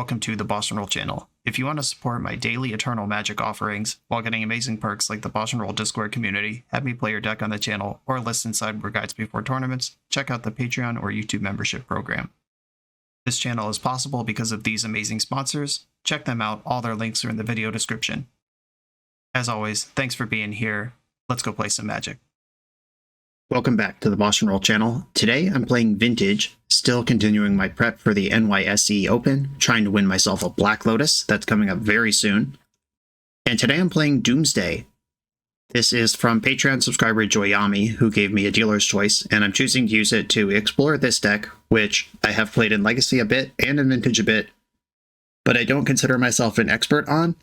welcome to the BoshNRoll channel. If you want to support my daily Eternal Magic offerings while getting amazing perks like the BoshNRoll Discord community, have me play your deck on the channel, or listen sideboard guides before tournaments, check out the Patreon or YouTube membership program. This channel is possible because of these amazing sponsors. Check them out, all their links are in the video description. As always, thanks for being here. Let's go play some Magic. Welcome back to the BoshNRoll channel. Today I'm playing Vintage, still continuing my prep for the NYSE Open, trying to win myself a Black Lotus that's coming up very soon. And today I'm playing Doomsday. This is from Patreon subscriber Joyami, who gave me a dealer's choice, and I'm choosing to use it to explore this deck, which I have played in Legacy a bit and in Vintage a bit, but I don't consider myself an expert on.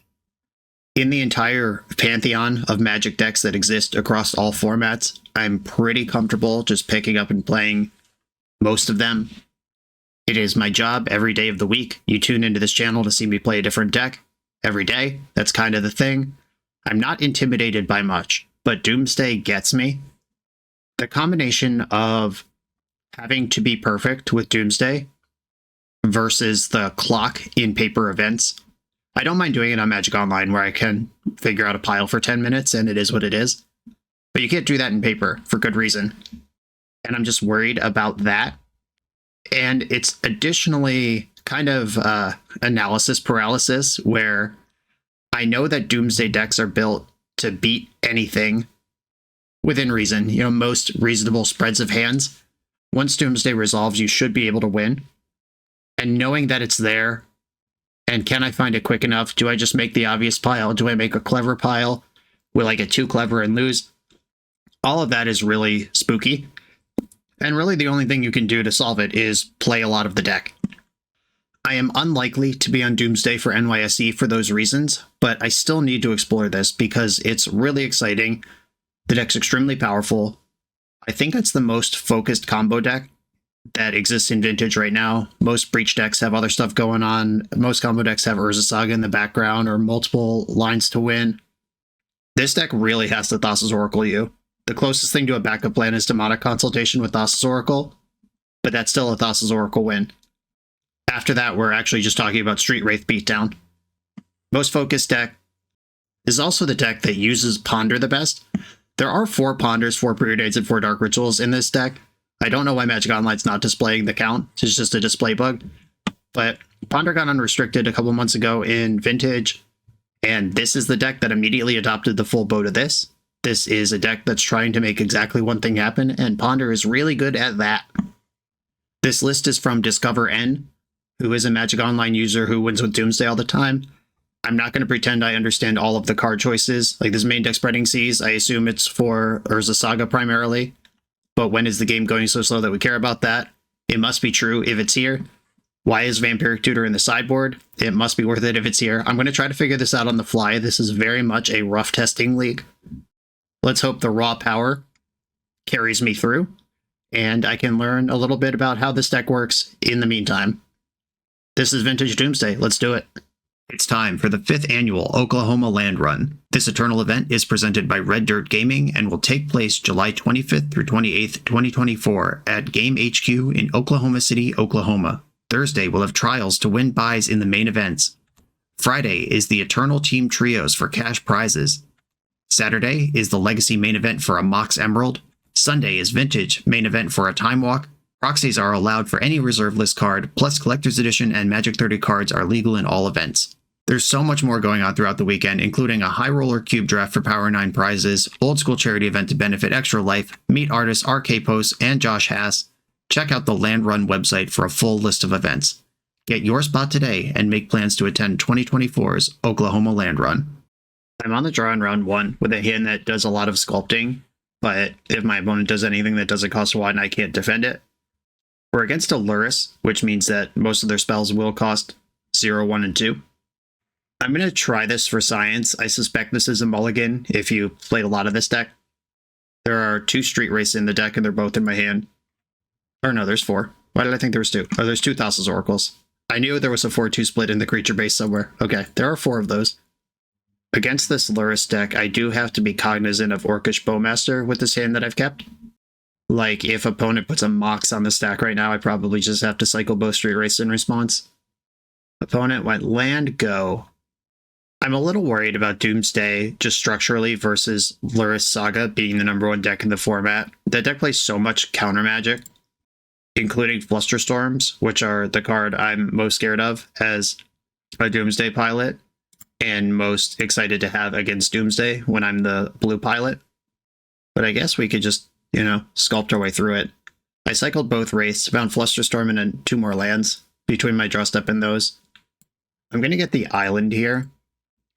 In the entire pantheon of Magic decks that exist across all formats, I'm pretty comfortable just picking up and playing most of them. It is my job every day of the week. You tune into this channel to see me play a different deck every day. That's kind of the thing. I'm not intimidated by much, but Doomsday gets me. The combination of having to be perfect with Doomsday versus the clock in paper events. I don't mind doing it on Magic Online where I can figure out a pile for 10 minutes and it is what it is. But you can't do that in paper for good reason. And I'm just worried about that. And it's additionally kind of analysis paralysis where I know that Doomsday decks are built to beat anything within reason. You know, most reasonable spreads of hands. Once Doomsday resolves, you should be able to win. And knowing that it's there, and can I find it quick enough? Do I just make the obvious pile? Do I make a clever pile? Will I get too clever and lose? All of that is really spooky. And really the only thing you can do to solve it is play a lot of the deck. I am unlikely to be on Doomsday for NYSE for those reasons, but I still need to explore this because it's really exciting. The deck's extremely powerful. I think it's the most focused combo deck that exists in Vintage right now. Most Breach decks have other stuff going on. Most combo decks have Urza Saga in the background or multiple lines to win. This deck really has to Thassa's Oracle you. The closest thing to a backup plan is Demonic Consultation with Thassa's Oracle, but that's still a Thassa's Oracle win. After that, we're actually just talking about Street Wraith beatdown. Most focused deck is also the deck that uses Ponder the best. There are 4 Ponders, 4 Preordains, and 4 Dark Rituals in this deck. I don't know why Magic Online's not displaying the count. It's just a display bug. But Ponder got unrestricted a couple months ago in Vintage, and this is the deck that immediately adopted the full boat of this. This is a deck that's trying to make exactly one thing happen, and Ponder is really good at that. This list is from Discover N, who is a Magic Online user who wins with Doomsday all the time. I'm not going to pretend I understand all of the card choices. Like this main deck spreading seas, I assume it's for Urza Saga primarily. But when is the game going so slow that we care about that? It must be true if it's here. Why is Vampiric Tutor in the sideboard? It must be worth it if it's here. I'm going to try to figure this out on the fly. This is very much a rough testing league. Let's hope the raw power carries me through, and I can learn a little bit about how this deck works in the meantime. This is Vintage Doomsday. Let's do it. It's time for the 5th annual Oklahoma Land Run. This Eternal event is presented by Red Dirt Gaming and will take place July 25th through 28th, 2024 at Game HQ in Oklahoma City, Oklahoma. Thursday will have trials to win buys in the main events. Friday is the Eternal Team Trios for cash prizes. Saturday is the Legacy main event for a Mox Emerald. Sunday is Vintage main event for a Time Walk. Proxies are allowed for any reserve list card, plus Collector's Edition and Magic 30 cards are legal in all events. There's so much more going on throughout the weekend, including a High Roller Cube draft for Power 9 prizes, old school charity event to benefit Extra Life, meet artists RK Post and Josh Hass. Check out the Land Run website for a full list of events. Get your spot today and make plans to attend 2024's Oklahoma Land Run. I'm on the draw in round 1 with a hand that does a lot of sculpting, but if my opponent does anything that doesn't cost 1, I can't defend it. We're against a Lurrus, which means that most of their spells will cost 0, 1, and 2. I'm going to try this for science. I suspect this is a mulligan if you played a lot of this deck. There are 2 Street Wraiths in the deck, and they're both in my hand. Or no, there's 4. Why did I think there was 2? Oh, there's 2 Thassa's Oracles. I knew there was a 4-2 split in the creature base somewhere. Okay, there are 4 of those. Against this Lurrus deck, I do have to be cognizant of Orcish Bowmaster with this hand that I've kept. Like, if opponent puts a Mox on the stack right now, I probably just have to cycle both Street Wraiths in response. Opponent went land, go. I'm a little worried about Doomsday just structurally versus Luris Saga being the #1 deck in the format. That deck plays so much counter magic, including Flusterstorms, which are the card I'm most scared of as a Doomsday pilot and most excited to have against Doomsday when I'm the blue pilot. But I guess we could just, sculpt our way through it. I cycled both Wraiths, found Flusterstorm and then 2 more lands between my draw step and those. I'm going to get the island here,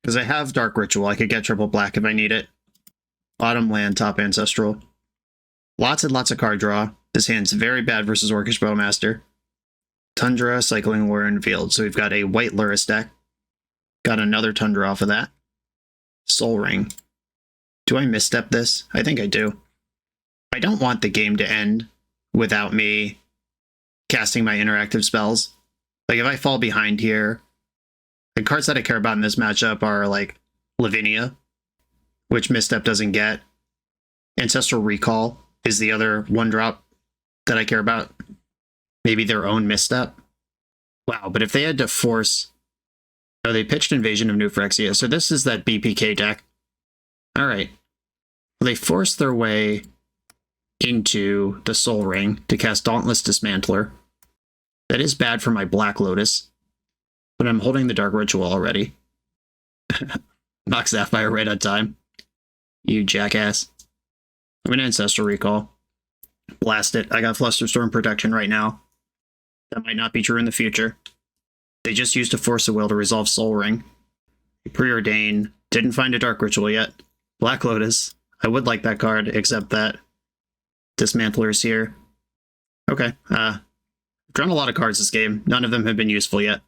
because I have Dark Ritual. I could get triple black if I need it. Bottom land, top Ancestral. Lots and lots of card draw. This hand's very bad versus Orcish Bowmaster. Tundra, cycling Warren Field. So we've got a white Luris deck. Got another Tundra off of that. Soul Ring. Do I misstep this? I think I do. I don't want the game to end without me casting my interactive spells. Like, if I fall behind here, the cards that I care about in this matchup are, like, Lavinia, which misstep doesn't get. Ancestral Recall is the other 1-drop that I care about. Maybe their own misstep. Wow, but if they had to force... Oh, they pitched Invasion of New Phyrexia, so this is that BPK deck. Alright. They forced their way into the Soul Ring to cast Dauntless Dismantler. That is bad for my Black Lotus, but I'm holding the Dark Ritual already. Knock Sapphire right on time. You jackass. I'm an Ancestral Recall. Blast it. I got Flusterstorm protection right now. That might not be true in the future. They just used a Force of Will to resolve Soul Ring. Preordain. Didn't find a Dark Ritual yet. Black Lotus. I would like that card, except that Dismantler's here. Okay. I've drawn a lot of cards this game. None of them have been useful yet.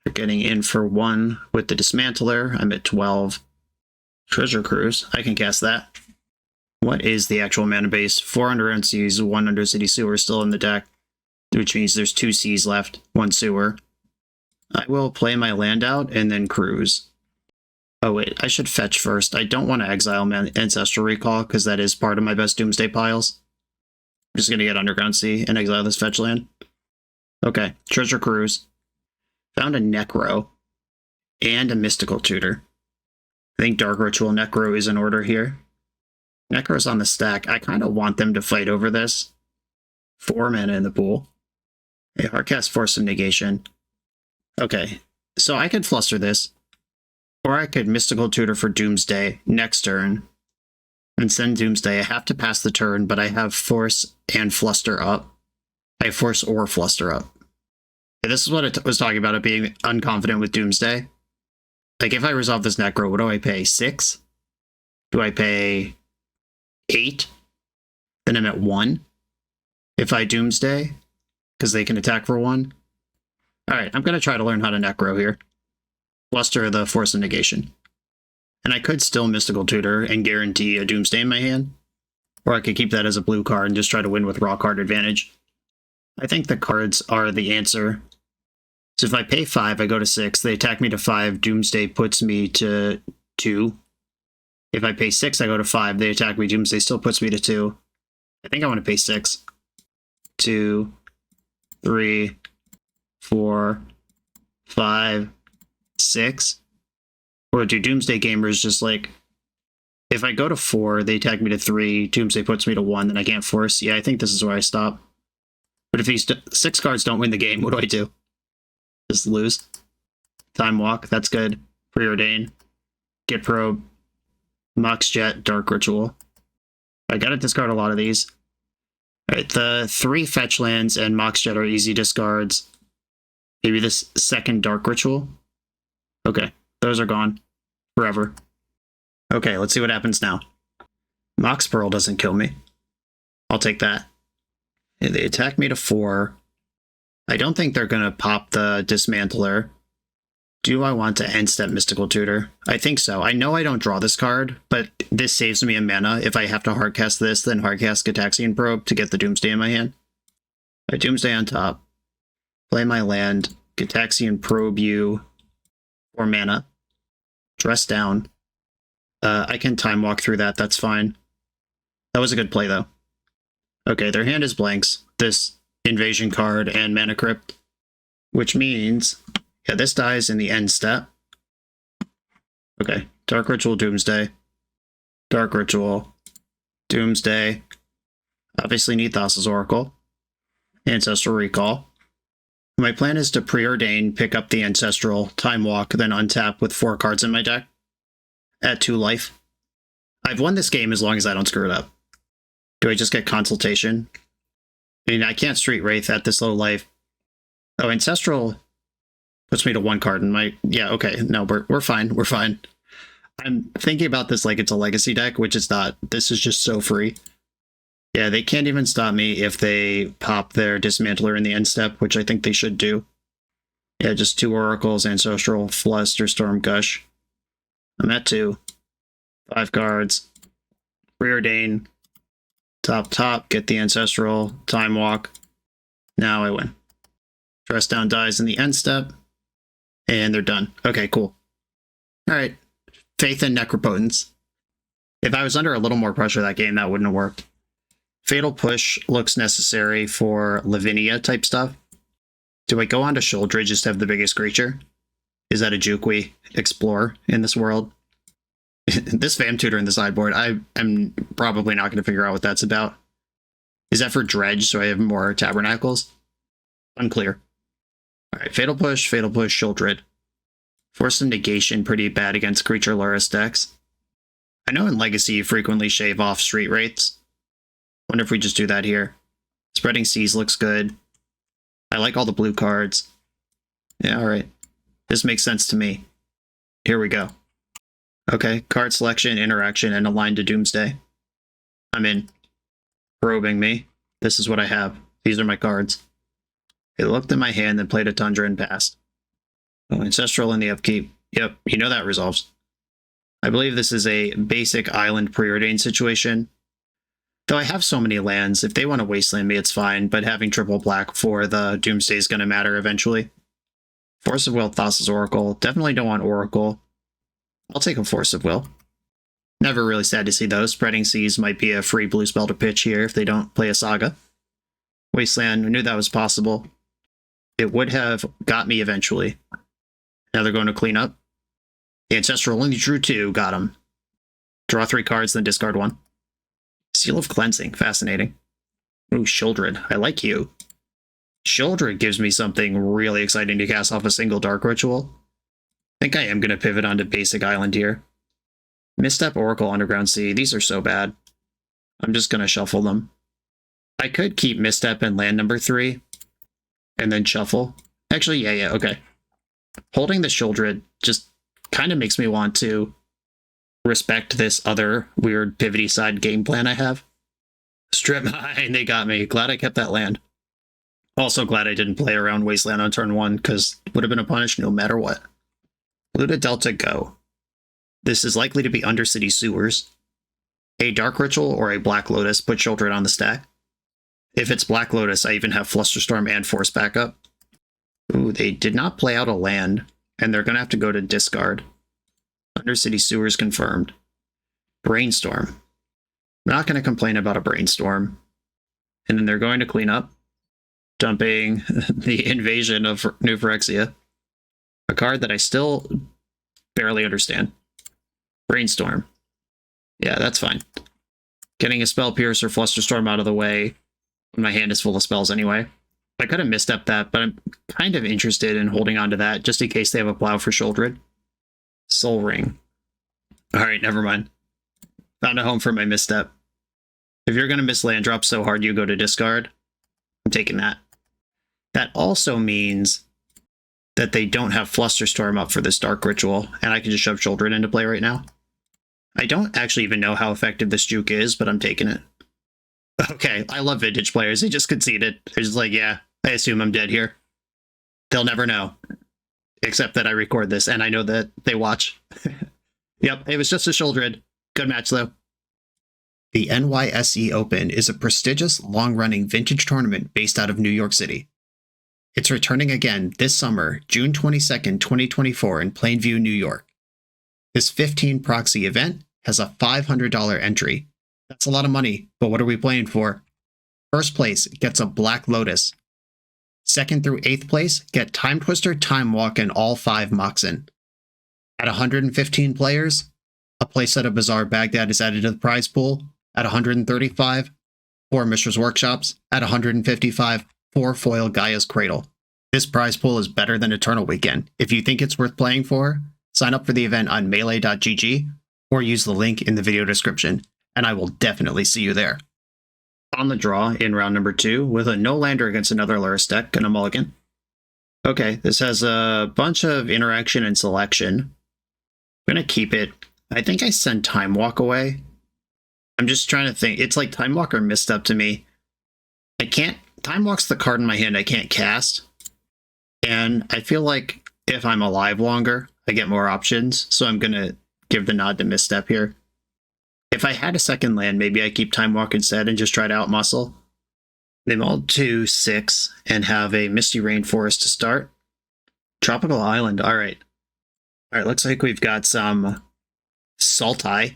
They're getting in for 1 with the Dismantler. I'm at 12. Treasure Cruise. I can cast that. What is the actual mana base? 4 Underground Seas, 1 Undercity Sewer still in the deck, which means there's 2 seas left, 1 sewer. I will play my land out and then cruise. Oh wait, I should fetch first. I don't want to exile my Ancestral Recall because that is part of my best Doomsday piles. I'm just going to get Underground Sea and exile this fetch land. Okay, Treasure Cruise. Found a Necro and a Mystical Tutor. I think Dark Ritual Necro is in order here. Necro's on the stack. I kind of want them to fight over this. 4 mana in the pool. A Hardcast Force of Negation. Okay, so I could fluster this. Or I could Mystical Tutor for Doomsday next turn. And send Doomsday. I have to pass the turn, but I have Force and Fluster up. I have Force or Fluster up. Okay, this is what I was talking about, it being unconfident with Doomsday. Like, if I resolve this Necro, what do I pay? 6? Do I pay 8? Then I'm at 1. If I Doomsday, because they can attack for 1. Alright, I'm going to try to learn how to Necro here. Fluster the Force of Negation. And I could still Mystical Tutor and guarantee a Doomsday in my hand. Or I could keep that as a blue card and just try to win with raw card advantage. I think the cards are the answer. So if I pay 5, I go to 6. They attack me to 5. Doomsday puts me to 2. If I pay 6, I go to 5. They attack me. Doomsday still puts me to 2. I think I want to pay 6. 2, 3, 4, 5, 6. Or do Doomsday Gamers just like... If I go to 4, they attack me to 3. Doomsday puts me to 1, then I can't force. Yeah, I think this is where I stop. But if these 6 cards don't win the game, what do I do? Just lose. Time Walk, that's good. Preordain. Get Probe. Mox Jet, Dark Ritual. I gotta discard a lot of these. Alright, the 3 fetch lands and Mox Jet are easy discards. Maybe this second Dark Ritual. Okay, those are gone. Forever. Okay, let's see what happens now. Mox Pearl doesn't kill me. I'll take that. Yeah, they attack me to 4. I don't think they're gonna pop the Dismantler. Do I want to end step Mystical Tutor? I think so. I know I don't draw this card, but this saves me a mana. If I have to hardcast this, then hardcast Gitaxian Probe to get the Doomsday in my hand. Alright, Doomsday on top. Play my land. Gitaxian Probe you. 4 mana. Dress down. I can Time Walk through that, that's fine. That was a good play, though. Okay, their hand is blanks. This Invasion card and Mana Crypt. Which means Yeah, this dies in the end step. Okay, Dark Ritual, Doomsday. Dark Ritual, Doomsday. Obviously need Thassa's Oracle. Ancestral Recall. My plan is to preordain, pick up the Ancestral, Time Walk, then untap with 4 cards in my deck. At 2 life. I've won this game as long as I don't screw it up. Do I just get Consultation? I mean, I can't Street Wraith at this low life. Oh, Ancestral puts me to 1 card in my... Yeah, okay. No, we're fine. We're fine. I'm thinking about this like it's a legacy deck, which it's not. This is just so free. Yeah, they can't even stop me if they pop their Dismantler in the end step, which I think they should do. Yeah, just 2 Oracles, Ancestral, Flusterstorm, Gush. I'm at 2. 5 cards. Preordain. Top, get the Ancestral, Time Walk. Now I win. Dress down dies in the end step. And they're done. Okay, cool. Alright. Faith in Necropotence. If I was under a little more pressure that game, that wouldn't have worked. Fatal Push looks necessary for Lavinia type stuff. Do I go on to Shuldred just to have the biggest creature? Is that a juke we explore in this world? This Fam Tutor in the sideboard, I'm probably not going to figure out what that's about. Is that for Dredge, so I have more Tabernacles? Unclear. Alright, Fatal Push, Shuldred. Force of Negation, pretty bad against Creature Lurrus decks. I know in Legacy you frequently shave off Street Wraiths. Wonder if we just do that here. Spreading Seas looks good. I like all the blue cards. Yeah, alright. This makes sense to me. Here we go. Okay, card selection, interaction, and align to Doomsday. I'm in. Probing me. This is what I have. These are my cards. They looked in my hand, then played a Tundra and passed. Oh, Ancestral in the upkeep. Yep, you know that resolves. I believe this is a basic island preordained situation. Though I have so many lands, if they want to wasteland me, it's fine, but having triple black for the Doomsday is going to matter eventually. Force of Will, Thassa's Oracle. Definitely don't want Oracle. I'll take a Force of Will. Never really sad to see those. Spreading Seas might be a free blue spell to pitch here if they don't play a Saga. Wasteland, we knew that was possible. It would have got me eventually. Now they're going to clean up. The Ancestral only drew 2, got him. Draw 3 cards, then discard 1. Seal of Cleansing, fascinating. Ooh, Shuldred, I like you. Shuldred gives me something really exciting to cast off a single Dark Ritual. I think I am going to pivot onto basic island here. Misstep, Oracle, Underground Sea, these are so bad. I'm just going to shuffle them. I could keep Misstep and land number 3, and then shuffle. Actually, yeah, okay. Holding the Shuldred just kind of makes me want to respect this other weird pivoty side game plan I have. Strip mine, they got me. Glad I kept that land. Also glad I didn't play around Wasteland on turn 1, because it would have been a punish no matter what. Blue to Delta, go. This is likely to be Undercity Sewers. A Dark Ritual or a Black Lotus, put Shuldred on the stack. If it's Black Lotus, I even have Flusterstorm and Force backup. Ooh, they did not play out a land, and they're going to have to go to discard. Undercity Sewers confirmed. Brainstorm. I'm not going to complain about a Brainstorm. And then they're going to clean up, dumping the Invasion of New Phyrexia. A card that I still barely understand. Brainstorm. Yeah, that's fine. Getting a Spell Piercer, Flusterstorm out of the way when my hand is full of spells anyway. I could have misstepped that, but I'm kind of interested in holding on to that just in case they have a plow for Shuldred. Soul Ring. Alright, never mind. Found a home for my misstep. If you're going to miss land drop so hard you go to discard, I'm taking that. That also means that they don't have Flusterstorm up for this Dark Ritual, and I can just shove Shuldred into play right now. I don't actually even know how effective this juke is, but I'm taking it. Okay, I love vintage players. They just conceded. They're just like, yeah, I assume I'm dead here. They'll never know. Except that I record this, and I know that they watch. Yep, it was just a Shuldred. Good match, though. The NYSE Open is a prestigious, long-running vintage tournament based out of New York City. It's returning again this summer, June 22nd, 2024 in Plainview, New York. This 15 proxy event has a $500 entry. That's a lot of money, but what are we playing for? First place gets a Black Lotus. 2nd through 8th place get Time Twister, Time Walk, and all 5 Moxen. At 115 players, a playset of Bizarre Baghdad is added to the prize pool. At 135, 4 Mishra's Workshops. At 155, 4 Foil Gaia's Cradle. This prize pool is better than Eternal Weekend. If you think it's worth playing for, sign up for the event on melee.gg or use the link in the video description, and I will definitely see you there. On the draw in round number 2 with a no lander against another Luris deck and a mulligan. Okay, this has a bunch of interaction and selection. I'm going to keep it. I think I send Time Walk away. I'm just trying to think. It's like Time Walk or Misstep to me. I can't. Time Walk's the card in my hand I can't cast. And I feel like if I'm alive longer, I get more options. So I'm going to give the nod to Misstep here. If I had a second land, maybe I keep Time Walk instead and just try to outmuscle. They mulled to 6 and have a Misty Rainforest to start. Tropical Island. All right. All right, looks like we've got some Sultai.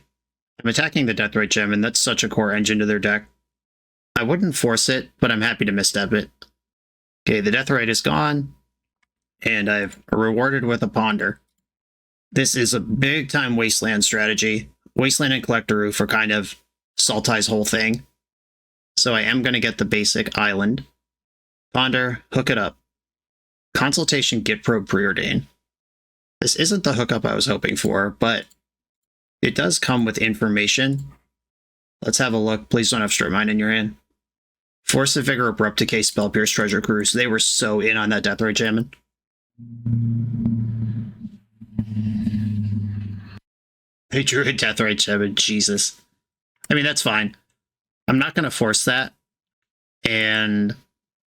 I'm attacking the Deathrite Gem, and that's such a core engine to their deck. I wouldn't force it, but I'm happy to misstep it. Okay, the Deathrite is gone, and I've rewarded with a Ponder. This is a big-time Wasteland strategy. Wasteland and Collector Roof are kind of Sultai's whole thing. So I am going to get the basic island. Ponder, hook it up. Consultation, Git Probe, Preordain. This isn't the hookup I was hoping for, but it does come with information. Let's have a look. Please don't have Strip Mine in your hand. Force of Vigor, Abrupt Decay, Spell Pierce, Treasure Cruise. They were so in on that Deathrite jamming. They drew a Deathrite jamming. Jesus. I mean, that's fine. I'm not going to force that. And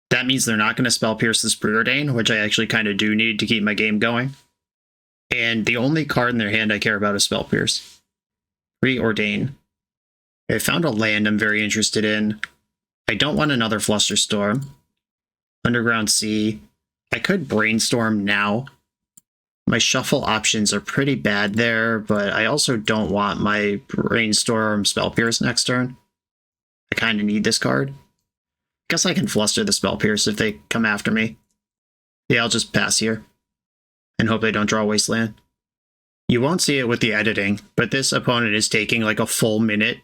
that means they're not going to Spell Pierce this Preordain, which I actually kind of do need to keep my game going. And the only card in their hand I care about is Spell Pierce. Preordain. I found a land I'm very interested in. I don't want another Flusterstorm. Underground Sea. I could Brainstorm now. My shuffle options are pretty bad there, but I also don't want my Brainstorm Spell Pierce next turn. I kind of need this card. Guess I can Fluster the Spell Pierce if they come after me. Yeah, I'll just pass here. And hope they don't draw Wasteland. You won't see it with the editing, but this opponent is taking like a full minute,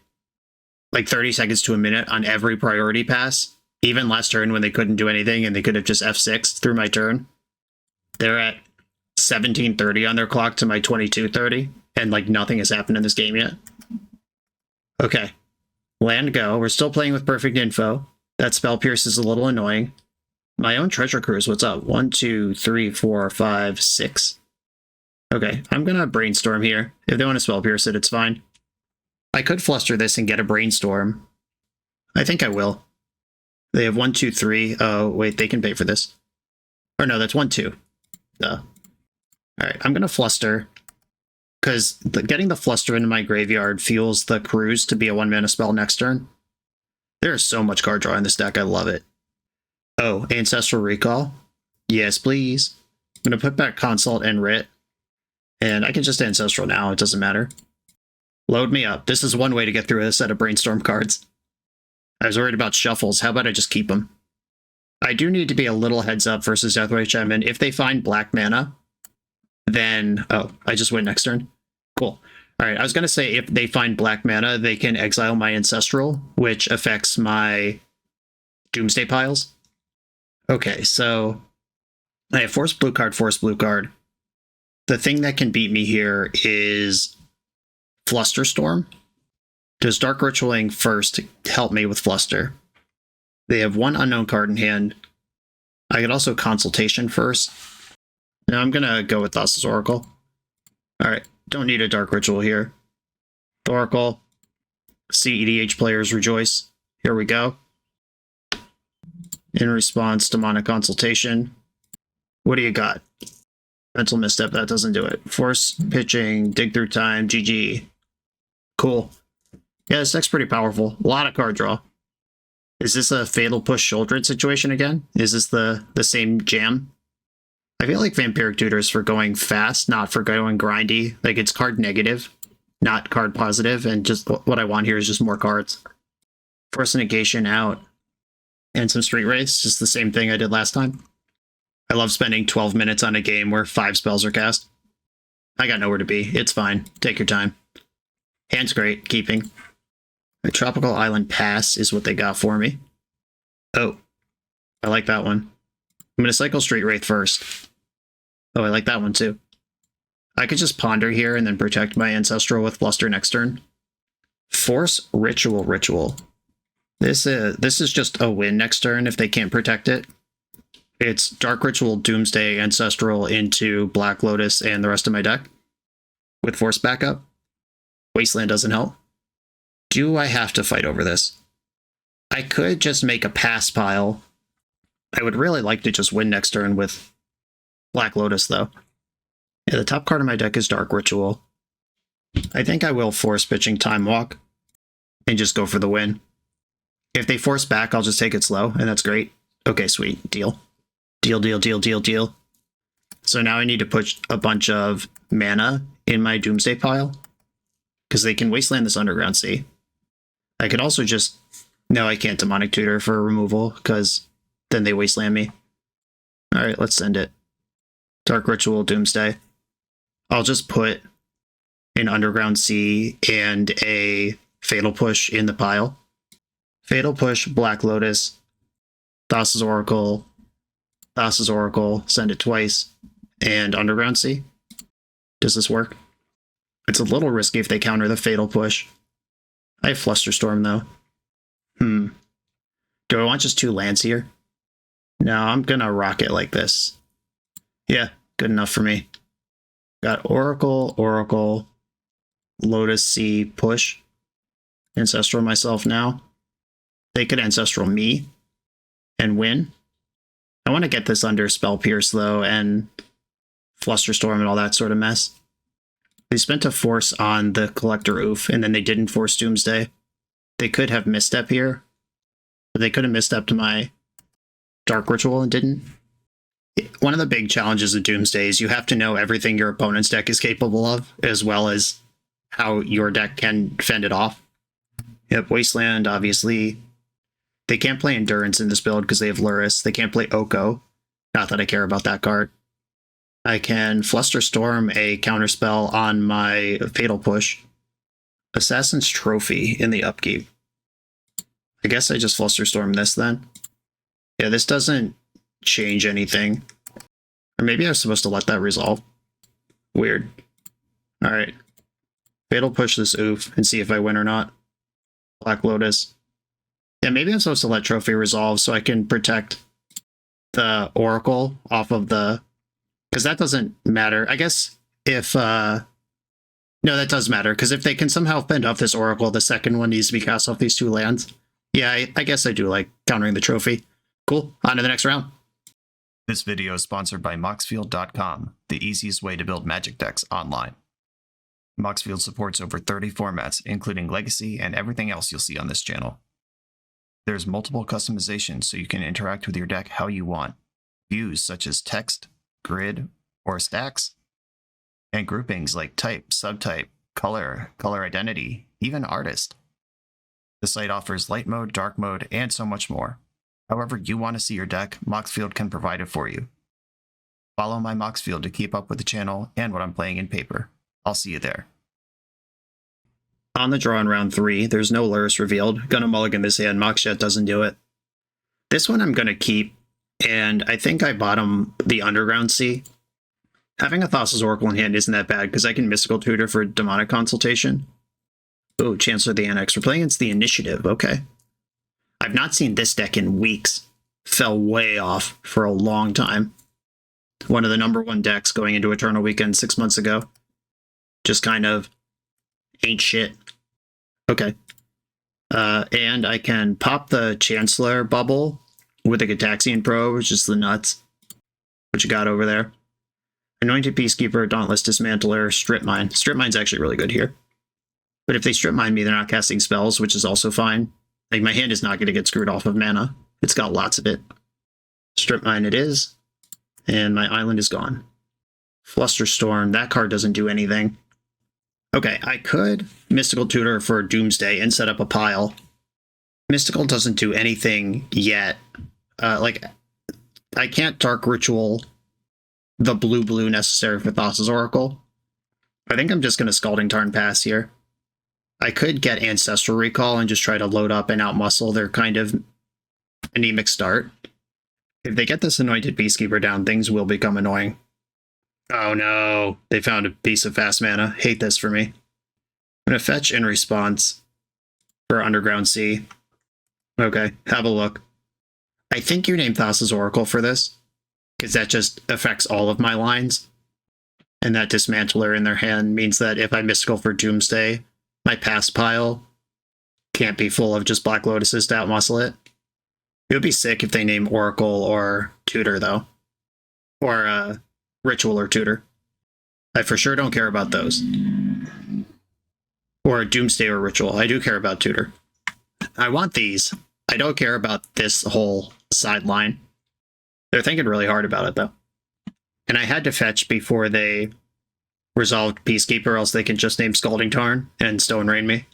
like 30 seconds to a minute on every priority pass. Even last turn when they couldn't do anything and they could have just F6 through my turn. They're at 17:30 on their clock to my 22:30, and like nothing has happened in this game yet. Okay. Land go. We're still playing with perfect info. That Spell Pierce is a little annoying. My own Treasure Cruise, what's up? 1, 2, 3, 4, 5, 6. Okay, I'm gonna Brainstorm here. If they want to Spell Pierce it, it's fine. I could Fluster this and get a Brainstorm. I think I will. They have 1, 2, 3. Oh, wait, they can pay for this. Or no, that's 1, 2. Duh. Alright, I'm gonna Fluster. Because getting the Fluster into my graveyard fuels the Cruise to be a 1-mana spell next turn. There is so much card draw in this deck, I love it. Oh, Ancestral Recall? Yes, please. I'm going to put back Consult and Writ. And I can just Ancestral now, it doesn't matter. Load me up. This is one way to get through a set of Brainstorm cards. I was worried about shuffles. How about I just keep them? I do need to be a little heads up versus Deathrite Gem, and if they find black mana, then... Oh, I just went next turn? Cool. Alright, I was going to say if they find black mana, they can exile my Ancestral, which affects my Doomsday piles. Okay, so I have force blue card, force blue card. The thing that can beat me here is Flusterstorm. Does Dark Ritualing first help me with Fluster? They have 1 unknown card in hand. I could also Consultation first. Now I'm going to go with Thassa's Oracle. Alright, don't need a Dark Ritual here. Oracle. See EDH players rejoice. Here we go. In response, Demonic Consultation. What do you got? Mental Misstep, that doesn't do it. Force Pitching, Dig Through Time, GG. Cool. Yeah, this deck's pretty powerful. A lot of card draw. Is this a Fatal Push Shouldered situation again? Is this the same jam? I feel like Vampiric Tutor is for going fast, not for going grindy. Like, it's card negative, not card positive, and just what I want here is just more cards. Force Negation out. and some Street Wraiths, just the same thing I did last time. I love spending 12 minutes on a game where 5 spells are cast. I got nowhere to be. It's fine. Take your time. Hand's great. Keeping. A Tropical Island Pass is what they got for me. Oh, I like that one. I'm going to cycle Street Wraith first. Oh, I like that one too. I could just Ponder here and then protect my Ancestral with Fluster next turn. Force Ritual. This is just a win next turn if they can't protect it. It's Dark Ritual, Doomsday, Ancestral into Black Lotus and the rest of my deck with Force backup. Wasteland doesn't help. Do I have to fight over this? I could just make a pass pile. I would really like to just win next turn with Black Lotus, though. Yeah, the top card of my deck is Dark Ritual. I think I will force pitching Time Walk and just go for the win. If they force back, I'll just take it slow, and that's great. Okay, sweet. Deal. Deal. So now I need to put a bunch of mana in my Doomsday pile, because they can Wasteland this Underground Sea. I could also just... No, I can't Demonic Tutor for removal, because then they Wasteland me. Alright, let's send it. Dark Ritual, Doomsday. I'll just put an Underground Sea and a Fatal Push in the pile. Fatal Push, Black Lotus, Thassa's Oracle, send it twice, and Underground Sea. Does this work? It's a little risky if they counter the Fatal Push. I have Flusterstorm, though. Do I want just 2 lands here? No, I'm gonna rock it like this. Yeah, good enough for me. Got Oracle, Lotus Sea, push. Ancestral myself now. They could Ancestral me and win. I want to get this under Spell Pierce, though, and Flusterstorm and all that sort of mess. They spent a force on the Collector Oof, and then they didn't force Doomsday. They could have misstep here, but they could have misstepped my Dark Ritual and didn't. One of the big challenges of Doomsday is you have to know everything your opponent's deck is capable of, as well as how your deck can fend it off. Yep, Wasteland, obviously. They can't play Endurance in this build because they have Luris. They can't play Oko. Not that I care about that card. I can Flusterstorm a counterspell on my Fatal Push. Assassin's Trophy in the upkeep. I guess I just Flusterstorm this then. Yeah, this doesn't change anything. Or maybe I was supposed to let that resolve. Weird. Alright. Fatal Push this Oof and see if I win or not. Black Lotus. Yeah, maybe I'm supposed to let Trophy resolve so I can protect the Oracle off of the... Because that doesn't matter. I guess if... No, that does matter, because if they can somehow fend off this Oracle, the second one needs to be cast off these 2 lands. Yeah, I guess I do like countering the Trophy. Cool. On to the next round. This video is sponsored by Moxfield.com, the easiest way to build Magic decks online. Moxfield supports over 30 formats, including Legacy and everything else you'll see on this channel. There's multiple customizations so you can interact with your deck how you want. Views such as text, grid, or stacks, and groupings like type, subtype, color, color identity, even artist. The site offers light mode, dark mode, and so much more. However you want to see your deck, Moxfield can provide it for you. Follow my Moxfield to keep up with the channel and what I'm playing in paper. I'll see you there. On the draw in round 3, there's no Luris revealed. Gonna mulligan this hand. Moxjet doesn't do it. This one I'm gonna keep, and I think I bottom the Underground Sea. Having a Thassa's Oracle in hand isn't that bad, because I can Mystical Tutor for Demonic Consultation. Oh, Chancellor of the Annex. We're playing against the Initiative. Okay. I've not seen this deck in weeks. Fell way off for a long time. One of the #1 decks going into Eternal Weekend 6 months ago. Just kind of ain't shit. Okay. And I can pop the Chancellor bubble with a Gataxian Probe, which is the nuts. What you got over there? Anointed Peacekeeper, Dauntless Dismantler, Strip Mine. Strip Mine's actually really good here. But if they Strip Mine me, they're not casting spells, which is also fine. Like, my hand is not going to get screwed off of mana. It's got lots of it. Strip Mine it is. And my island is gone. Flusterstorm, that card doesn't do anything. Okay, I could Mystical Tutor for Doomsday and set up a pile. Mystical doesn't do anything yet. Like, I can't Dark Ritual the blue necessary for Thassa's Oracle. I think I'm just going to Scalding Tarn pass here. I could get Ancestral Recall and just try to load up and outmuscle their kind of anemic start. If they get this Anointed Peacekeeper down, things will become annoying. Oh no, they found a piece of fast mana. Hate this for me. I'm going to fetch in response for Underground Sea. Okay, have a look. I think you named Thassa's Oracle for this, because that just affects all of my lines. And that Dismantler in their hand means that if I Mystical for Doomsday, my pass pile can't be full of just Black Lotuses to outmuscle it. It would be sick if they name Oracle or Tutor, though. Or Ritual or Tutor. I for sure don't care about those. Or Doomsday or Ritual. I do care about Tutor. I want these. I don't care about this whole sideline. They're thinking really hard about it, though. And I had to fetch before they resolved Peacekeeper, else they can just name Scalding Tarn and Stone Rain me.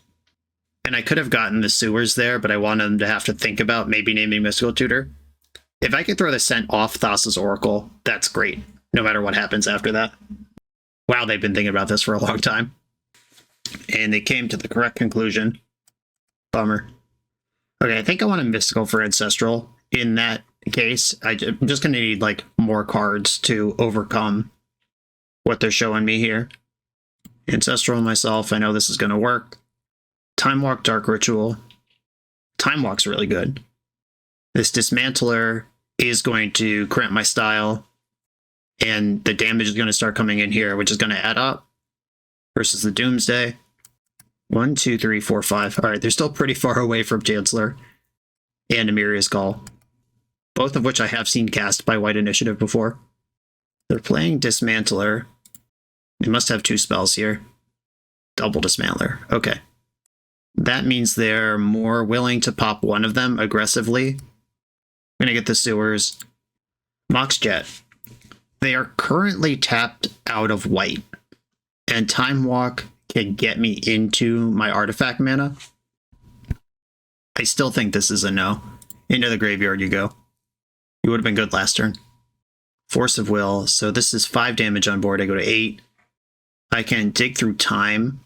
And I could have gotten the Sewers there, but I wanted them to have to think about maybe naming Mystical Tutor. If I could throw the scent off Thassa's Oracle, that's great, no matter what happens after that. Wow, they've been thinking about this for a long time. And they came to the correct conclusion. Bummer. Okay, I think I want a Mystical for Ancestral. In that case, I'm just going to need like more cards to overcome what they're showing me here. Ancestral myself, I know this is going to work. Time Walk, Dark Ritual. Time Walk's really good. This Dismantler is going to cramp my style, and the damage is going to start coming in here, which is going to add up versus the Doomsday. 1, 2, 3, 4, 5. All right, they're still pretty far away from Chancellor and Amiria's Call, both of which I have seen cast by White Initiative before. They're playing Dismantler. They must have 2 spells here. Double Dismantler. Okay. That means they're more willing to pop one of them aggressively. I'm going to get the Sewers. Mox Jet. They are currently tapped out of white, and Time Walk can get me into my artifact mana. I still think this is a no. Into the graveyard you go. You would have been good last turn. Force of Will. So this is 5 damage on board. I go to 8. I can dig through time.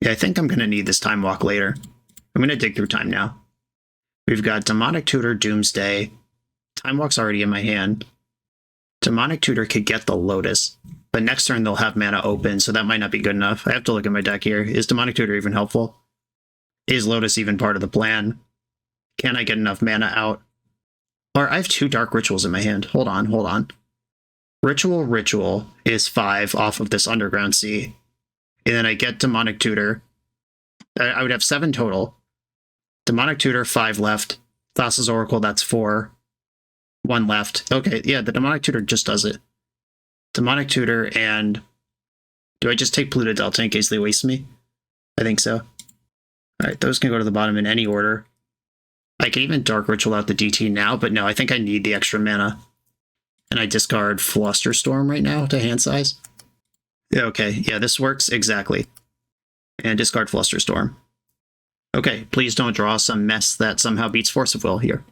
Yeah, I think I'm going to need this Time Walk later. I'm going to dig through time now. We've got Demonic Tutor, Doomsday. Time Walk's already in my hand. Demonic Tutor could get the Lotus, but next turn they'll have mana open, so that might not be good enough. I have to look at my deck here. Is Demonic Tutor even helpful? Is Lotus even part of the plan? Can I get enough mana out? Or I have 2 Dark Rituals in my hand. Hold on. Ritual is 5 off of this Underground Sea. And then I get Demonic Tutor. I would have 7 total. Demonic Tutor, 5 left. Thassa's Oracle, that's 4. 1 left. Okay, yeah, the Demonic Tutor just does it. Demonic Tutor, and do I just take Pluto Delta in case they waste me? I think so. Alright, those can go to the bottom in any order. I can even Dark Ritual out the DT now, but no, I think I need the extra mana. And I discard Flusterstorm right now to hand size. Okay, yeah, this works exactly. And discard Flusterstorm. Okay, please don't draw some mess that somehow beats Force of Will here.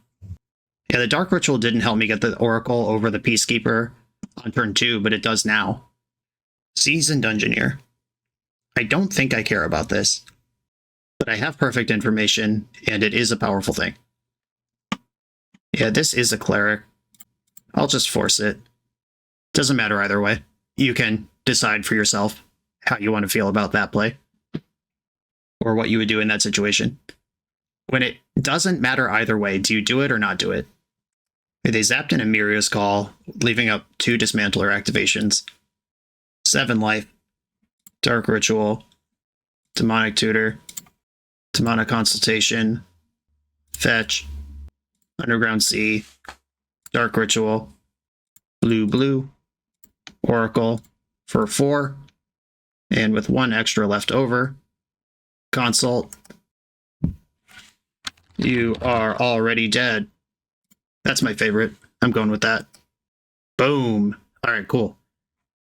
Yeah, the Dark Ritual didn't help me get the Oracle over the Peacekeeper on turn 2, but it does now. Seasoned Dungeoneer. I don't think I care about this, but I have perfect information, and it is a powerful thing. Yeah, this is a Cleric. I'll just force it. Doesn't matter either way. You can decide for yourself how you want to feel about that play, or what you would do in that situation. When it doesn't matter either way, do you do it or not do it? They zapped in Amiria's Call, leaving up 2 Dismantler activations. 7 life. Dark Ritual. Demonic Tutor. Demonic Consultation. Fetch. Underground Sea. Dark Ritual. Blue. Oracle for 4. And with 1 extra left over. Consult. You are already dead. That's my favorite. I'm going with that. Boom. All right, cool.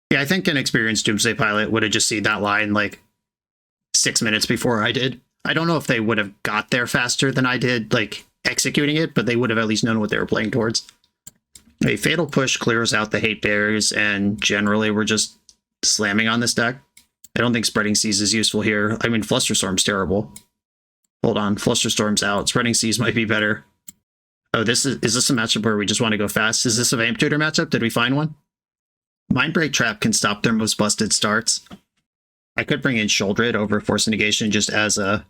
Yeah, I think an experienced Doomsday pilot would have just seen that line like 6 minutes before I did. I don't know if they would have got there faster than I did, like, executing it, but they would have at least known what they were playing towards. A Fatal Push clears out the hate bears, and generally we're just slamming on this deck. I don't think Spreading Seas is useful here. I mean, Flusterstorm's terrible. Hold on, Flusterstorm's out. Spreading Seas might be better. Oh, is this a matchup where we just want to go fast? Is this a Vamp Tutor matchup? Did we find one? Mindbreak Trap can stop their most busted starts. I could bring in Sholdred over Force Negation just as a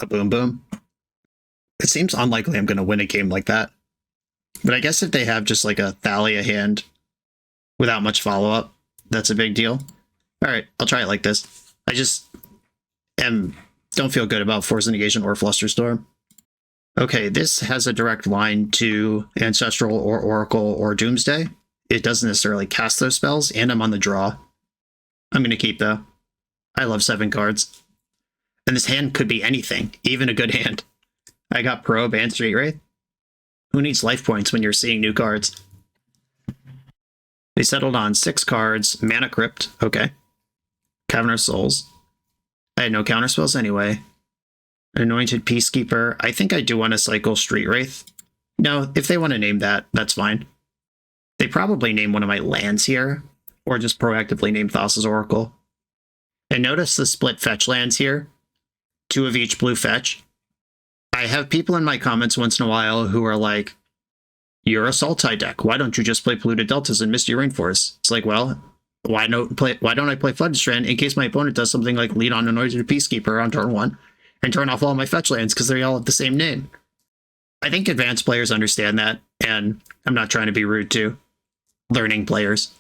boom boom. It seems unlikely I'm going to win a game like that. But I guess if they have just like a Thalia hand without much follow-up, that's a big deal. Alright, I'll try it like this. I just don't feel good about Force Negation or Flusterstorm. Okay, this has a direct line to Ancestral or Oracle or Doomsday. It doesn't necessarily cast those spells, and I'm on the draw. I'm going to keep, though. I love 7 cards. And this hand could be anything, even a good hand. I got Probe and Street Wraith. Who needs life points when you're seeing new cards? They settled on 6 cards. Mana Crypt, okay. Cavern of Souls. I had no counterspells anyway. Anointed Peacekeeper. I think I do want to cycle Street Wraith. No, if they want to name that, that's fine. They probably name one of my lands here, or just proactively name Thassa's Oracle. And notice the split fetch lands here. 2 of each blue fetch. I have people in my comments once in a while who are like, you're a Sultai deck. Why don't you just play Polluted Deltas and Misty Rainforest? It's like, well, why don't I play Flooded Strand in case my opponent does something like lead on Anointed Peacekeeper on turn 1 and turn off all my fetch lands because they all have the same name. I think advanced players understand that, and I'm not trying to be rude to learning players.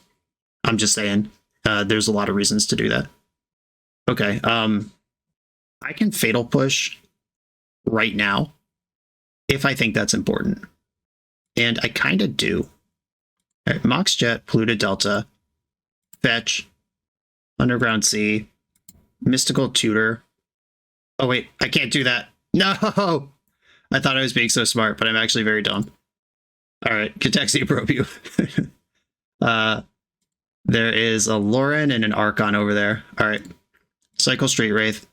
I'm just saying there's a lot of reasons to do that. Okay, I can Fatal Push right now if I think that's important. And I kind of do. All right, Mox Jet, Polluted Delta, Fetch, Underground Sea, Mystical Tutor. Oh wait, I can't do that. No! I thought I was being so smart, but I'm actually very dumb. Alright, Katexia probe you. There is a Lauren and an Archon over there. Alright. Cycle Street Wraith.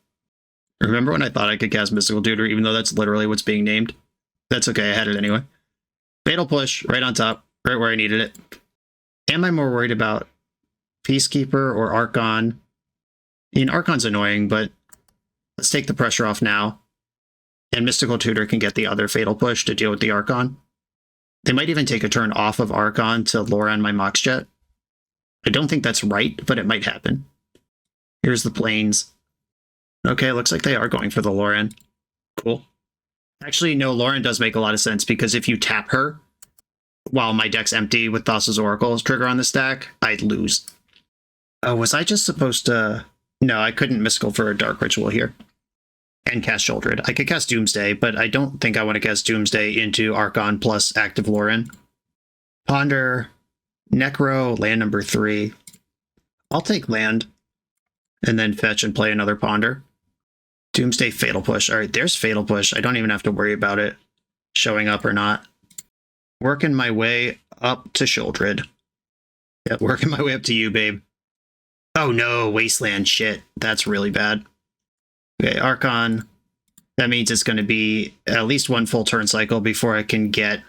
Remember when I thought I could cast Mystical Tutor, even though that's literally what's being named? That's okay, I had it anyway. Fatal Push, right on top, right where I needed it. Am I more worried about Peacekeeper or Archon? I mean, Archon's annoying, but let's take the pressure off now. And Mystical Tutor can get the other Fatal Push to deal with the Archon. They might even take a turn off of Archon to lure on my Mox Jet. I don't think that's right, but it might happen. Here's the planes. Okay, looks like they are going for the Lauren. Cool. Actually, no, Lauren does make a lot of sense, because if you tap her while my deck's empty with Thassa's Oracle's trigger on the stack, I'd lose. Oh, was I just supposed to... No, I couldn't Mystical for a Dark Ritual here. And cast Sholdred. I could cast Doomsday, but I don't think I want to cast Doomsday into Archon plus active Lauren. Ponder, Necro, land number 3. I'll take land, and then fetch and play another Ponder. Doomsday, Fatal Push. Alright, there's Fatal Push. I don't even have to worry about it showing up or not. Working my way up to Sholdred. Yeah, working my way up to you, babe. Oh no, Wasteland, shit. That's really bad. Okay, Archon. That means it's going to be at least one full turn cycle before I can get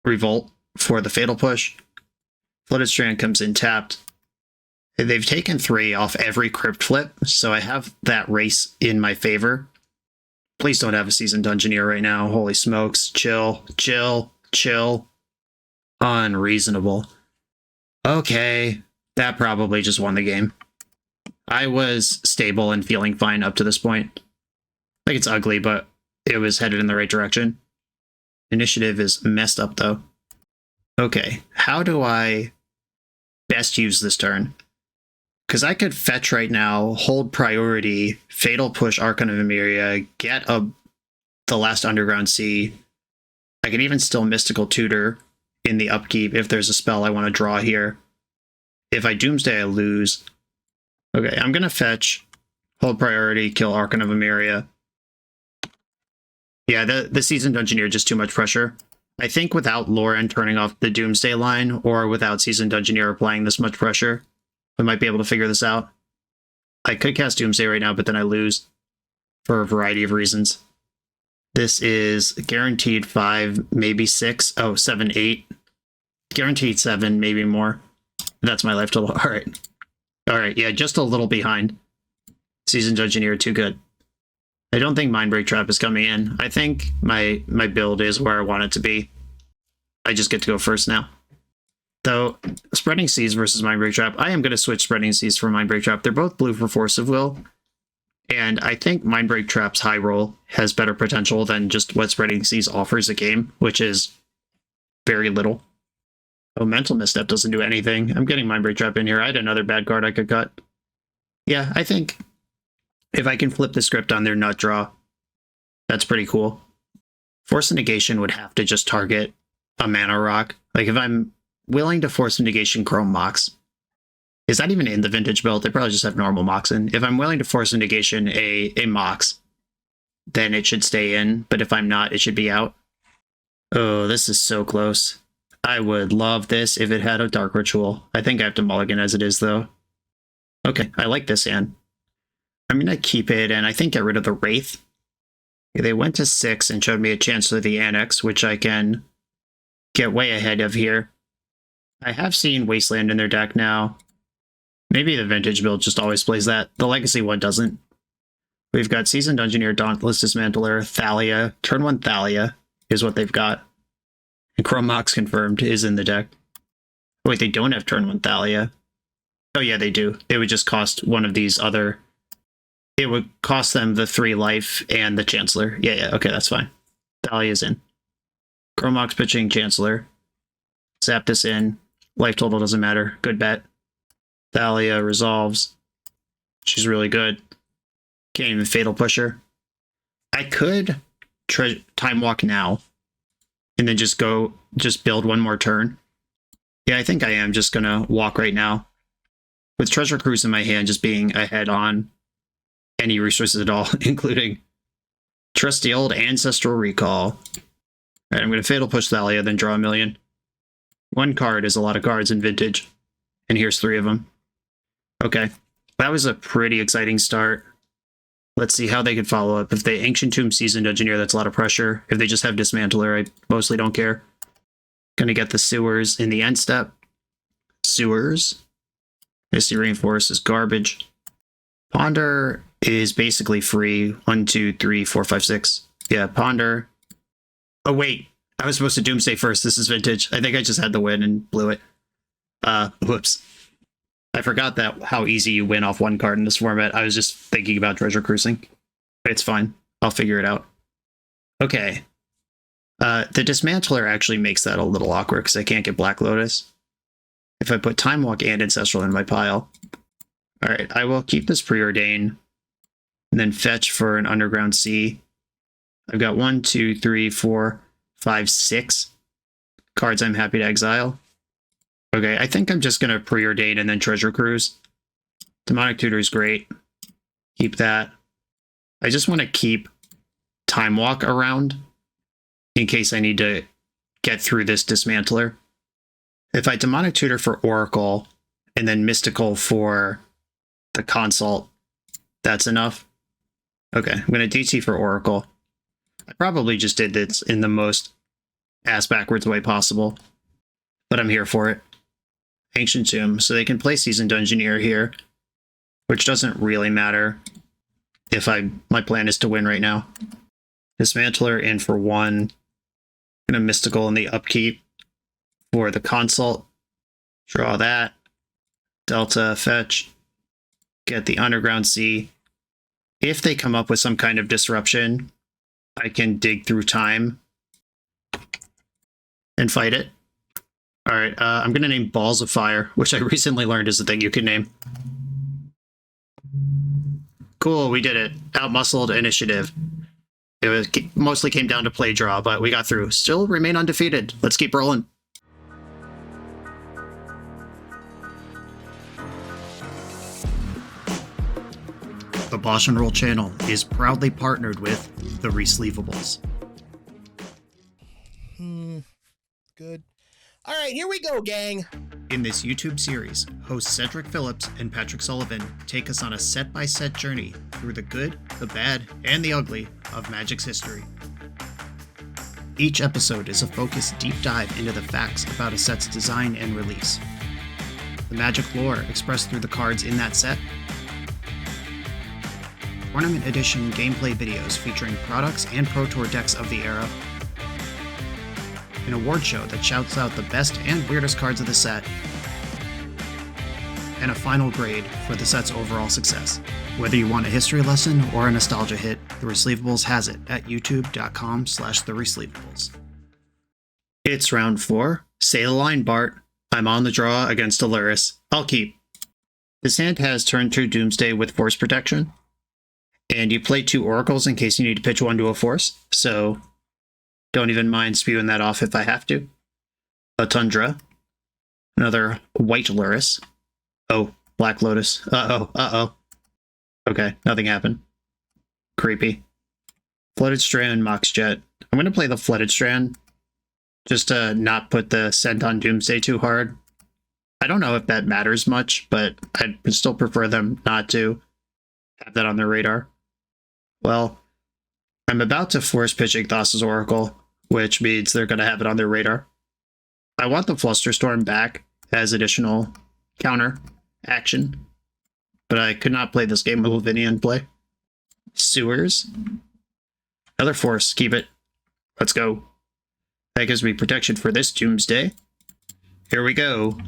Revolt for the Fatal Push. Flooded Strand comes in tapped. They've taken 3 off every Crypt Flip, so I have that race in my favor. Please don't have a Seasoned Dungeoneer right now. Holy smokes. Chill, chill, chill. Unreasonable. Okay, that probably just won the game. I was stable and feeling fine up to this point. I think it's ugly, but it was headed in the right direction. Initiative is messed up, though. Okay, how do I best use this turn? Because I could fetch right now, hold priority, Fatal Push Archon of Emeria, get the last Underground Sea. I could even still Mystical Tutor in the upkeep if there's a spell I want to draw here. If I Doomsday, I lose. Okay, I'm going to fetch, hold priority, kill Archon of Emeria. Yeah, the Seasoned Dungeoneer, just too much pressure. I think without Lauren turning off the Doomsday line, or without Seasoned Dungeoneer applying this much pressure, I might be able to figure this out. I could cast Doomsday right now, but then I lose. for a variety of reasons. This is guaranteed 5, maybe 6. Oh, 7, 8. Guaranteed 7, maybe more. That's my life total. All right. All right, yeah, just a little behind. Seasoned Engineer, too good. I don't think Mindbreak Trap is coming in. I think my build is where I want it to be. I just get to go first now. Though, Spreading Seas versus Mindbreak Trap, I am going to switch Spreading Seas for Mindbreak Trap. They're both blue for Force of Will. And I think Mindbreak Trap's high roll has better potential than just what Spreading Seas offers a game, which is very little. Oh, Mental Misstep doesn't do anything. I'm getting Mindbreak Trap in here. I had another bad card I could cut. Yeah, I think if I can flip the script on their nut draw, that's pretty cool. Force of Negation would have to just target a mana rock. Like, if I'm willing to Force of Negation Chrome Mox, is that even in the Vintage build? They probably just have normal Mox in. If I'm willing to Force of Negation a Mox, then it should stay in. But if I'm not, it should be out. Oh, this is so close. I would love this if it had a Dark Ritual. I think I have to mulligan as it is, though. Okay, I like this hand. I'm going to keep it and I think get rid of the Wraith. Okay, they went to 6 and showed me a Chancellor of the Annex, which I can get way ahead of here. I have seen Wasteland in their deck now. Maybe the Vintage build just always plays that. The Legacy one doesn't. We've got Seasoned Engineer, Dauntless Dismantler, Thalia. Turn 1 Thalia is what they've got. And Chrome Mox confirmed is in the deck. Wait, they don't have turn 1 Thalia. Oh yeah, they do. It would just cost one of these other... It would cost them the 3 life and the Chancellor. Yeah, okay, that's fine. Thalia's in. Chrome Mox pitching Chancellor. Zap this in. Life total doesn't matter. Good bet. Thalia resolves. She's really good. Can't even Fatal Pusher. I could Time Walk now. And then just build one more turn. Yeah, I think I am just gonna walk right now. With Treasure Cruise in my hand, just being ahead on any resources at all, including Trusty Old Ancestral Recall. All right, I'm gonna Fatal Push Thalia, then draw a million. 1 card is a lot of cards in Vintage. And here's 3 of them. Okay, that was a pretty exciting start. Let's see how they could follow up. If they Ancient Tomb Seasoned Engineer, that's a lot of pressure. If they just have Dismantler, I mostly don't care. Gonna get the Sewers in the end step. Sewers. Misty Rainforest is garbage. Ponder is basically free. 1, 2, 3, 4, 5, 6. Yeah, Ponder. Oh, wait. I was supposed to Doomsday first. This is Vintage. I think I just had the win and blew it. Whoops. I forgot that how easy you win off 1 card in this format. I was just thinking about Treasure Cruising. It's fine. I'll figure it out. Okay. The Dismantler actually makes that a little awkward because I can't get Black Lotus. If I put Time Walk and Ancestral in my pile. Alright, I will keep this Preordain. And then fetch for an Underground Sea. I've got 1, 2, 3, 4, 5, 6 cards I'm happy to exile. Okay, I think I'm just going to Preordain and then Treasure Cruise. Demonic Tutor is great. Keep that. I just want to keep Time Walk around in case I need to get through this Dismantler. If I Demonic Tutor for Oracle and then Mystical for the Consult, that's enough. Okay, I'm going to DT for Oracle. I probably just did this in the most ass-backwards way possible, but I'm here for it. Ancient Tomb, so they can play Seasoned Engineer here, which doesn't really matter if my plan is to win right now. Dismantler in for 1. Gonna Mystical in the upkeep for the Consult. Draw that. Delta, fetch. Get the Underground Sea. If they come up with some kind of disruption, I can dig through time and fight it. Alright, I'm going to name Balls of Fire, which I recently learned is a thing you can name. Cool, we did it. Outmuscled initiative. It mostly came down to play draw, but we got through. Still remain undefeated. Let's keep rolling. The BoshNRoll channel is proudly partnered with the Resleevables. Good. All right, here we go, gang. In this YouTube series, hosts Cedric Phillips and Patrick Sullivan take us on a set-by-set journey through the good, the bad, and the ugly of Magic's history. Each episode is a focused deep dive into the facts about a set's design and release, the Magic lore expressed through the cards in that set, Tournament Edition gameplay videos featuring products and Pro Tour decks of the era, an award show that shouts out the best and weirdest cards of the set, and a final grade for the set's overall success. Whether you want a history lesson or a nostalgia hit, The Receivables has it at youtube.com/thereceivables. It's round 4. Say the line, Bart. I'm on the draw against Aluris. I'll keep. This hand has turn 2 Doomsday with Force Protection, and you play 2 Oracles in case you need to pitch one to a Force, so don't even mind spewing that off if I have to. A Tundra. Another White Aluris. Oh, Black Lotus. Uh-oh. Okay, nothing happened. Creepy. Flooded Strand, Mox Jet. I'm going to play the Flooded Strand, just to not put the scent on Doomsday too hard. I don't know if that matters much, but I'd still prefer them not to have that on their radar. Well, I'm about to force pitching Thassa's Oracle, which means they're going to have it on their radar. I want the Flusterstorm back as additional counter action, but I could not play this game with Lavinia in play. Sewers. Another Force. Keep it. Let's go. That gives me protection for this Doomsday. Here we go.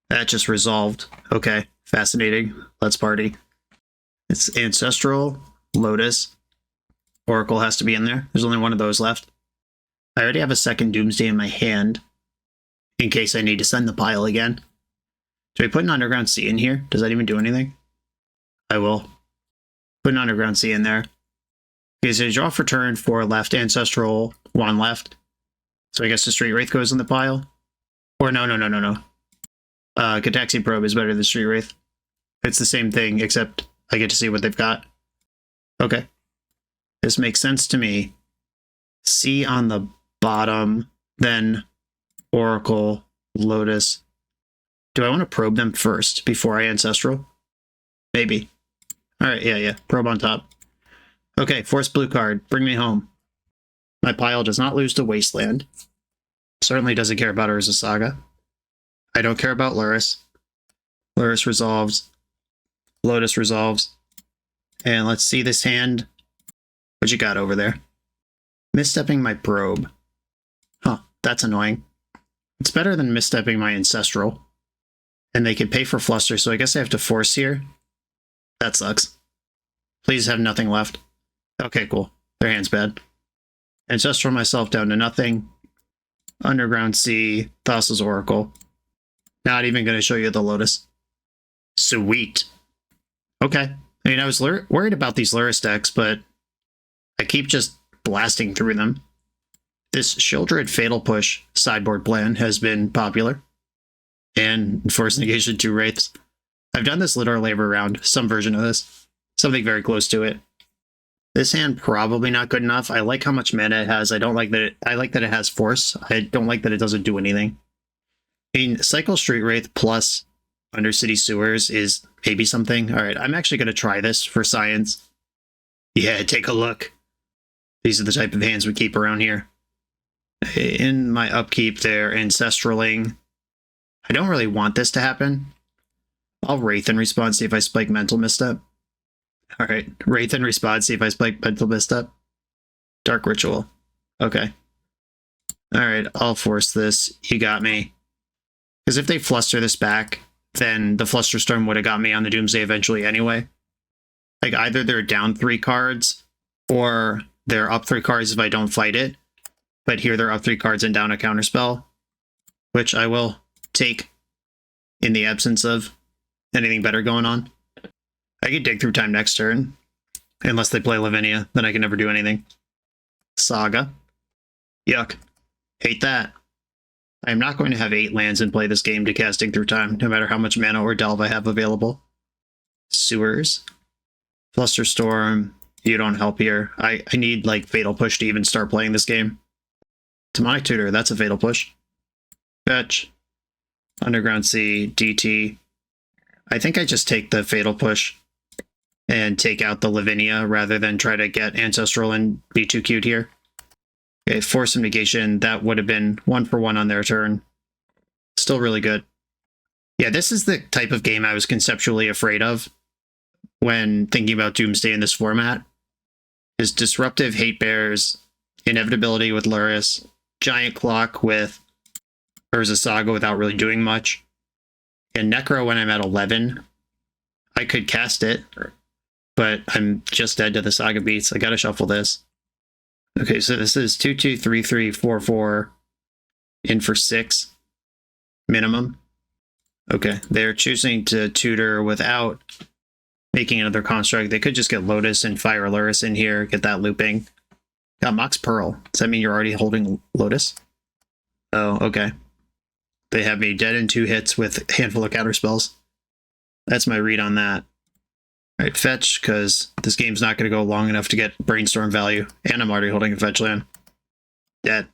That just resolved. Okay, fascinating. Let's party. It's Ancestral, Lotus. Oracle has to be in there. There's only one of those left. I already have a second Doomsday in my hand, in case I need to send the pile again. Do I put an Underground Sea in here? Does that even do anything? I will. Put an Underground Sea in there. Okay, so you draw for turn 4 left, Ancestral 1 left. So I guess the Street Wraith goes in the pile. Or no. Gataxi Probe is better than Street Wraith. It's the same thing, except I get to see what they've got. Okay. This makes sense to me. C on the bottom, then Oracle, Lotus. Do I want to probe them first before I Ancestral? Maybe. Alright, yeah. Probe on top. Okay, Force Blue card. Bring me home. My pile does not lose to Wasteland. Certainly doesn't care about Urza Saga. I don't care about Luris. Luris resolves. Lotus resolves. And let's see this hand. What you got over there? Misstepping my probe. Huh, that's annoying. It's better than misstepping my Ancestral. And they can pay for Fluster, so I guess I have to Force here. That sucks. Please have nothing left. Okay, cool. Their hand's bad. Ancestral myself down to nothing. Underground Sea, Thassa's Oracle. Not even going to show you the Lotus. Sweet. Okay. I mean, I was worried about these Luris decks, but I keep just blasting through them. This Shieldred Fatal Push sideboard plan has been popular. And Force Negation 2 Wraiths. I've done this literally every round, some version of this. Something very close to it. This hand probably not good enough. I like how much mana it has. I like that it has Force. I don't like that it doesn't do anything. I mean, Cycle Street Wraith plus Undercity Sewers is maybe something. Alright, I'm actually going to try this for science. Yeah, take a look. These are the type of hands we keep around here. In my upkeep there, Ancestraling. I don't really want this to happen. I'll Wraith in response, see if I spike Mental Misstep. Alright, Wraith in response, see if I spike Mental Misstep. Dark Ritual. Okay. Alright, I'll force this. You got me. Because if they fluster this back, then the Flusterstorm would have got me on the Doomsday eventually anyway. Like, either they're down 3 cards, or they're up 3 cards if I don't fight it. But here they're up 3 cards and down a counterspell, which I will take in the absence of anything better going on. I could dig through time next turn. Unless they play Lavinia, then I can never do anything. Saga. Yuck. Hate that. I am not going to have 8 lands and play this game to casting through time, no matter how much mana or delve I have available. Sewers. Flusterstorm. You don't help here. I need, like, Fatal Push to even start playing this game. Demonic Tutor, that's a Fatal Push. Fetch. Underground Sea, DT. I think I just take the Fatal Push and take out the Lavinia rather than try to get Ancestral and be too cute here. Okay, Force of Negation, that would have been 1-for-1 on their turn. Still really good. Yeah, this is the type of game I was conceptually afraid of when thinking about Doomsday in this format. Is Disruptive Hate Bears, Inevitability with Luris, Giant Clock with Urza Saga without really doing much, and Necro when I'm at 11. I could cast it, but I'm just dead to the Saga beats. I gotta shuffle this. Okay, so this is 2/2, 3/3, 4/4, in for 6 minimum. Okay, they're choosing to tutor without making another construct. They could just get Lotus and fire Luris in here, get that looping. Got Mox Pearl. Does that mean you're already holding Lotus? Oh, okay. They have me dead in 2 hits with a handful of counter spells. That's my read on that. All right, fetch, because this game's not going to go long enough to get Brainstorm value, and I'm already holding a fetch land. Dead.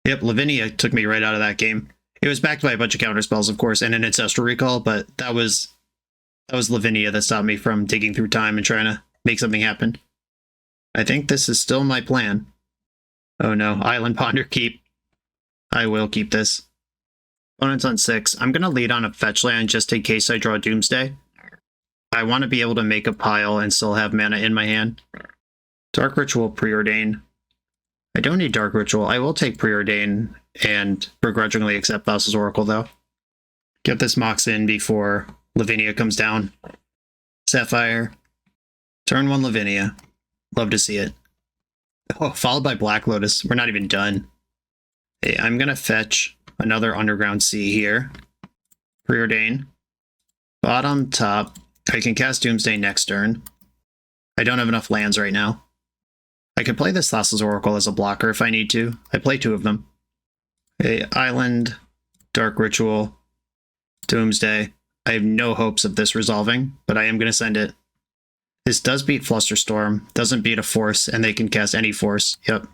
Yep, Lavinia took me right out of that game. It was backed by a bunch of counter spells, of course, and an Ancestral Recall, but that was Lavinia that stopped me from digging through time and trying to make something happen. I think this is still my plan. Oh no, Island Ponder keep. I will keep this. Opponent's on 6. I'm going to lead on a fetch land just in case I draw Doomsday. I want to be able to make a pile and still have mana in my hand. Dark Ritual, Preordain. I don't need Dark Ritual. I will take Preordain and begrudgingly accept Thassa's Oracle, though. Get this Mox in before Lavinia comes down. Sapphire. Turn 1 Lavinia. Love to see it. Oh, followed by Black Lotus. We're not even done. Hey, I'm going to fetch another Underground Sea here. Preordain. Bottom, top. I can cast Doomsday next turn. I don't have enough lands right now. I could play this Thassa's Oracle as a blocker if I need to. I play 2 of them. Okay, Island, Dark Ritual, Doomsday. I have no hopes of this resolving, but I am going to send it. This does beat Flusterstorm, doesn't beat a force, and they can cast any force. Yep.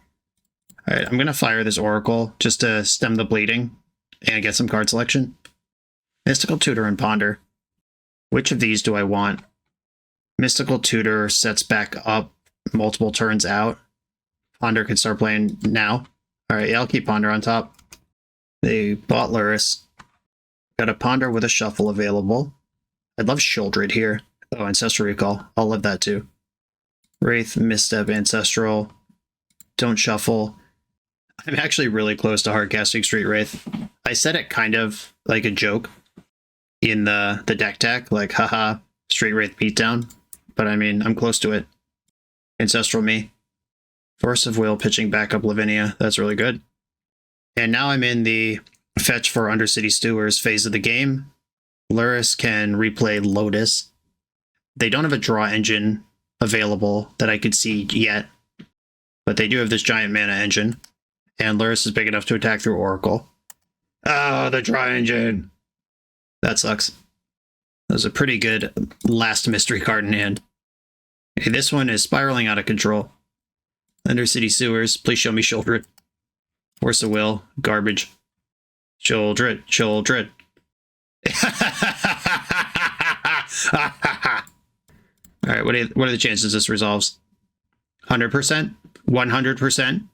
Alright, I'm going to fire this Oracle just to stem the bleeding and get some card selection. Mystical Tutor and Ponder. Which of these do I want? Mystical Tutor sets back up multiple turns out. Ponder can start playing now. Alright, yeah, I'll keep Ponder on top. They bought Luris. Got a Ponder with a shuffle available. I'd love Shieldred here. Oh, Ancestral Recall. I'll love that too. Wraith, Misstep, Ancestral. Don't shuffle. I'm actually really close to hardcasting Street Wraith. I said it kind of like a joke in the deck tech, like, haha, Street Wraith beatdown. But I mean, I'm close to it. Ancestral me. Force of Will pitching back up Lavinia. That's really good. And now I'm in the fetch for Undercity Stewards phase of the game. Luris can replay Lotus. They don't have a draw engine available that I could see yet, but they do have this giant mana engine, and Luris is big enough to attack through Oracle. Oh, the draw engine! That sucks. That was a pretty good last mystery card in hand. Okay, this one is spiraling out of control. Undercity Sewers, please show me Shieldred. Force of Will, garbage. Shieldred, Shieldred. Alright, what are the chances this resolves? 100%? 100%?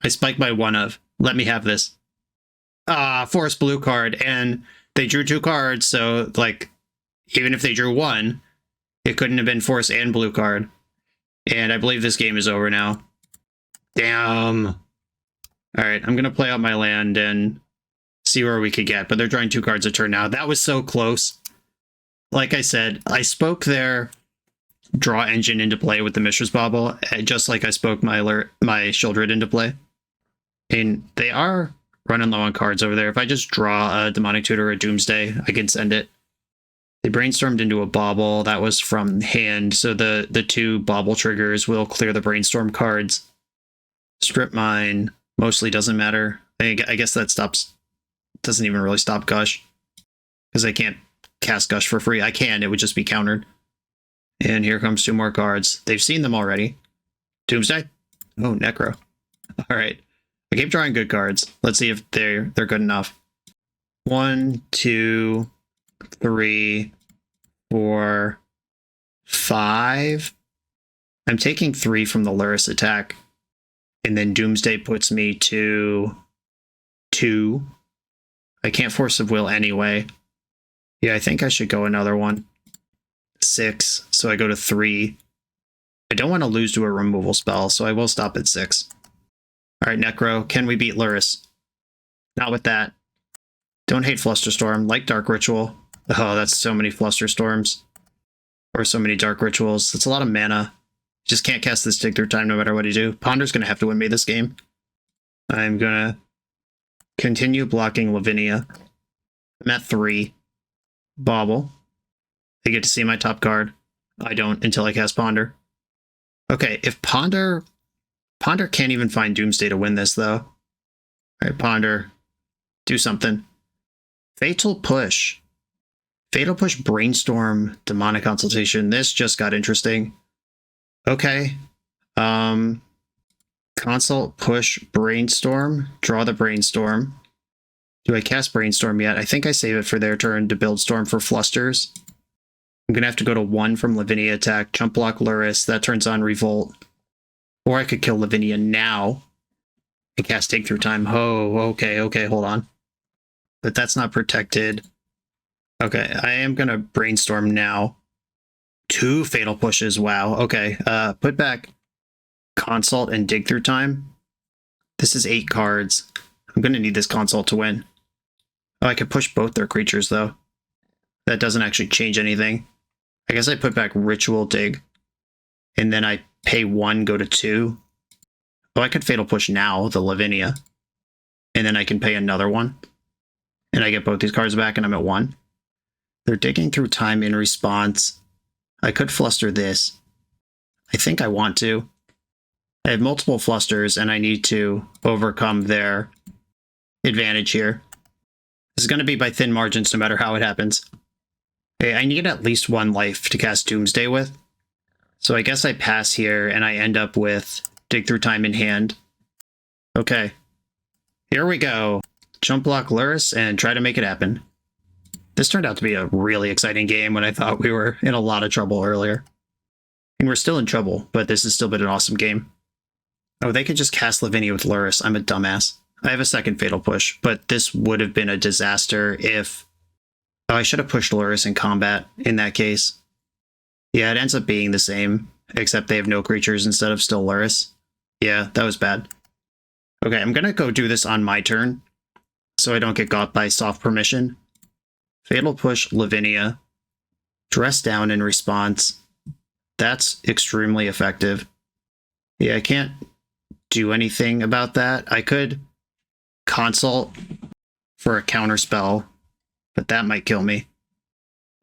I spiked by 1 of. Let me have this. Force blue card, and they drew 2 cards, so, like, even if they drew 1, it couldn't have been force and blue card. And I believe this game is over now. Damn. Alright, I'm gonna play out my land and see where we could get, but they're drawing 2 cards a turn now. That was so close. Like I said, I spoke their draw engine into play with the Mishra's Bauble, just like I spoke my Shieldred into play. And they are running low on cards over there. If I just draw a Demonic Tutor or a Doomsday, I can send it. They brainstormed into a Bauble. That was from hand, so the 2 Bauble triggers will clear the Brainstorm cards. Strip Mine mostly doesn't matter. I guess that doesn't even really stop Gush, because I can't cast Gush for free. I can, it would just be countered. And here comes 2 more cards. They've seen them already. Doomsday? Oh, Necro. Alright. I keep drawing good cards. Let's see if they're good enough. 1, 2, 3, 4, 5. I'm taking 3 from the Luris attack. And then Doomsday puts me to 2. I can't Force of Will anyway. Yeah, I think I should go another one. 6, so I go to 3. I don't want to lose to a removal spell, so I will stop at 6. Alright, Necro, can we beat Luris? Not with that. Don't hate Flusterstorm, like Dark Ritual. Oh, that's so many Flusterstorms. Or so many Dark Rituals. That's a lot of mana. Just can't cast this Dig Through Time no matter what you do. Ponder's going to have to win me this game. I'm going to continue blocking Lavinia. I'm at 3. Bobble. I get to see my top card. I don't until I cast Ponder. Okay, if Ponder can't even find Doomsday to win this, though. Alright, Ponder. Do something. Fatal Push. Fatal Push, Brainstorm, Demonic Consultation. This just got interesting. Okay. Consult, push, Brainstorm. Draw the Brainstorm. Do I cast Brainstorm yet? I think I save it for their turn to build Storm for Flusters. I'm going to have to go to 1 from Lavinia attack. Chump block Luris. That turns on Revolt. Or I could kill Lavinia now and cast Dig Through Time. Oh, okay, hold on. But that's not protected. Okay, I am going to Brainstorm now. 2 Fatal Pushes, wow. Okay, put back Consult and Dig Through Time. This is 8 cards. I'm going to need this Consult to win. Oh, I could push both their creatures, though. That doesn't actually change anything. I guess I put back Ritual Dig. And then I pay 1, go to 2. Oh, I could Fatal Push now, the Lavinia. And then I can pay another 1. And I get both these cards back and I'm at 1. They're Digging Through Time in response. I could Fluster this. I think I want to. I have multiple Flusters and I need to overcome their advantage here. This is going to be by thin margins no matter how it happens. Okay, I need at least 1 life to cast Doomsday with. So I guess I pass here and I end up with Dig Through Time in hand. Okay. Here we go. Jump block Luris and try to make it happen. This turned out to be a really exciting game when I thought we were in a lot of trouble earlier. And we're still in trouble, but this has still been an awesome game. Oh, they could just cast Lavinia with Luris. I'm a dumbass. I have a second Fatal Push, but this would have been a disaster if... Oh, I should have pushed Luris in combat in that case. Yeah, it ends up being the same, except they have no creatures instead of still Luris. Yeah, that was bad. Okay, I'm gonna go do this on my turn, so I don't get got by soft permission. Fatal Push Lavinia. Dress down in response. That's extremely effective. Yeah, I can't do anything about that. I could Consult for a counter spell, but that might kill me.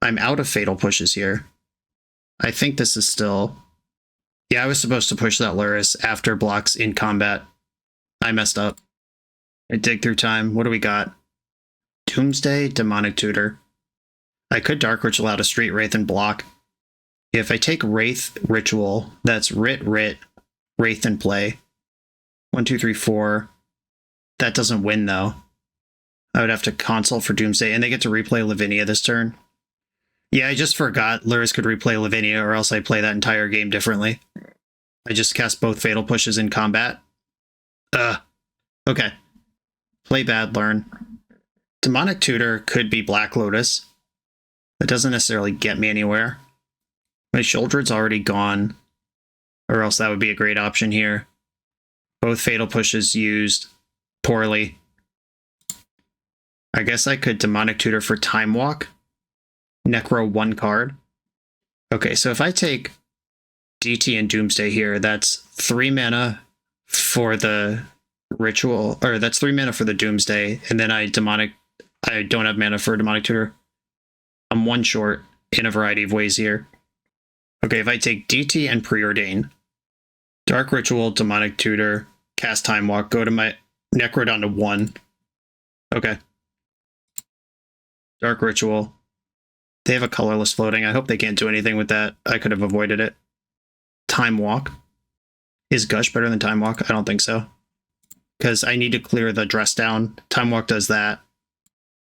I'm out of Fatal Pushes here. I think this is still... Yeah, I was supposed to push that Luris after blocks in combat. I messed up. I Dig Through Time. What do we got? Doomsday, Demonic Tutor. I could Dark Ritual out a Street Wraith and block. If I take Wraith Ritual, that's Wraith in play. 1, 2, 3, 4. That doesn't win, though. I would have to Consult for Doomsday, and they get to replay Lavinia this turn. Yeah, I just forgot Luris could replay Lavinia, or else I'd play that entire game differently. I just cast both Fatal Pushes in combat. Okay. Play bad, learn. Demonic Tutor could be Black Lotus. That doesn't necessarily get me anywhere. My Shouldred's already gone, or else that would be a great option here. Both Fatal Pushes used poorly. I guess I could Demonic Tutor for Time Walk. Necro 1 card. Okay, so if I take DT and Doomsday here, that's 3 mana for the Ritual, or that's 3 mana for the Doomsday, and then I don't have mana for Demonic Tutor. I'm 1 short in a variety of ways here. Okay, if I take DT and Preordain, Dark Ritual, Demonic Tutor, cast Time Walk, go to my Necro down to 1. Okay. Dark Ritual. They have a colorless floating. I hope they can't do anything with that. I could have avoided it. Time Walk. Is Gush better than Time Walk? I don't think so. Because I need to clear the Dress Down. Time Walk does that.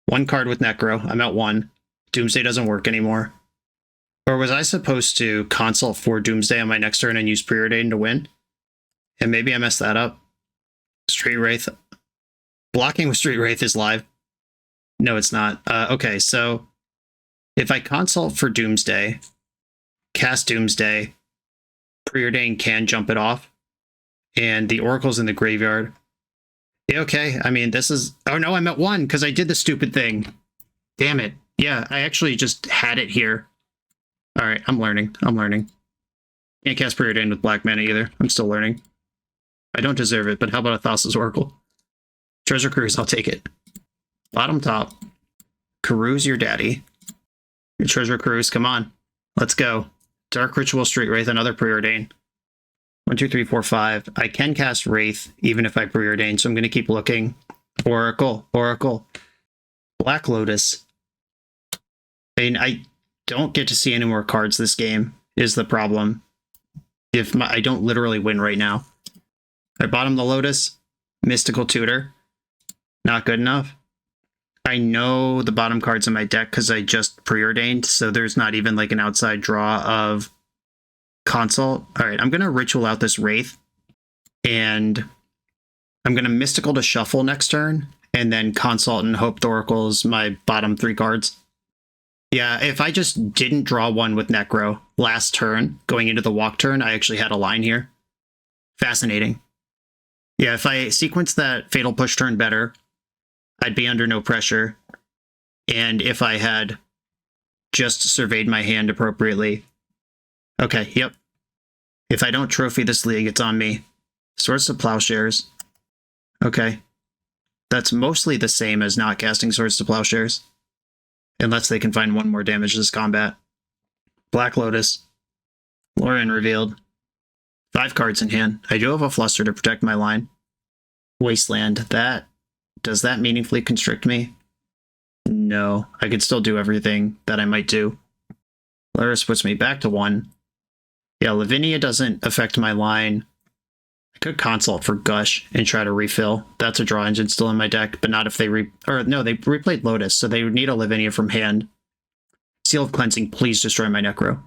One card with Necro. I'm at 1. Doomsday doesn't work anymore. Or was I supposed to consult for Doomsday on my next turn and use Preordain to win? And maybe I messed that up. Street Wraith. Blocking with Street Wraith is live. No, it's not. Okay, so if I consult for Doomsday, cast Doomsday, Preordain can jump it off, and the Oracle's in the graveyard. Yeah, okay, I mean, this is... Oh no, I'm at 1 because I did the stupid thing. Damn it. Yeah, I actually just had it here. All right, I'm learning. Can't cast Preordain with black mana either. I'm still learning. I don't deserve it, but how about a Thassa's Oracle? Treasure Cruise, I'll take it. Bottom top. Karu's your daddy. Your Treasure Cruise, come on. Let's go. Dark Ritual, Street Wraith, another Preordain. 1, 2, 3, 4, 5. I can cast Wraith even if I Preordain, so I'm going to keep looking. Oracle. Black Lotus. I mean, I don't get to see any more cards this game, is the problem. I don't literally win right now. I bottom the Lotus. Mystical Tutor. Not good enough. I know the bottom cards in my deck because I just preordained, so there's not even like an outside draw of Consult. All right, I'm going to Ritual out this Wraith, and I'm going to Mystical to shuffle next turn, and then Consult and hope the Oracle's my bottom 3 cards. Yeah, if I just didn't draw one with Necro last turn, going into the walk turn, I actually had a line here. Fascinating. Yeah, if I sequenced that Fatal Push turn better, I'd be under no pressure. And if I had just surveyed my hand appropriately. Okay, yep. If I don't trophy this league, it's on me. Swords to Plowshares. Okay. That's mostly the same as not casting Swords to Plowshares. Unless they can find one more damage this combat. Black Lotus. Lorien revealed. 5 cards in hand. I do have a Fluster to protect my line. Wasteland. Does that meaningfully constrict me? No. I could still do everything that I might do. Laris puts me back to 1. Yeah, Lavinia doesn't affect my line. I could Consult for Gush and try to refill. That's a draw engine still in my deck, but not if they they replayed Lotus, so they would need a Lavinia from hand. Seal of Cleansing, please destroy my Necro.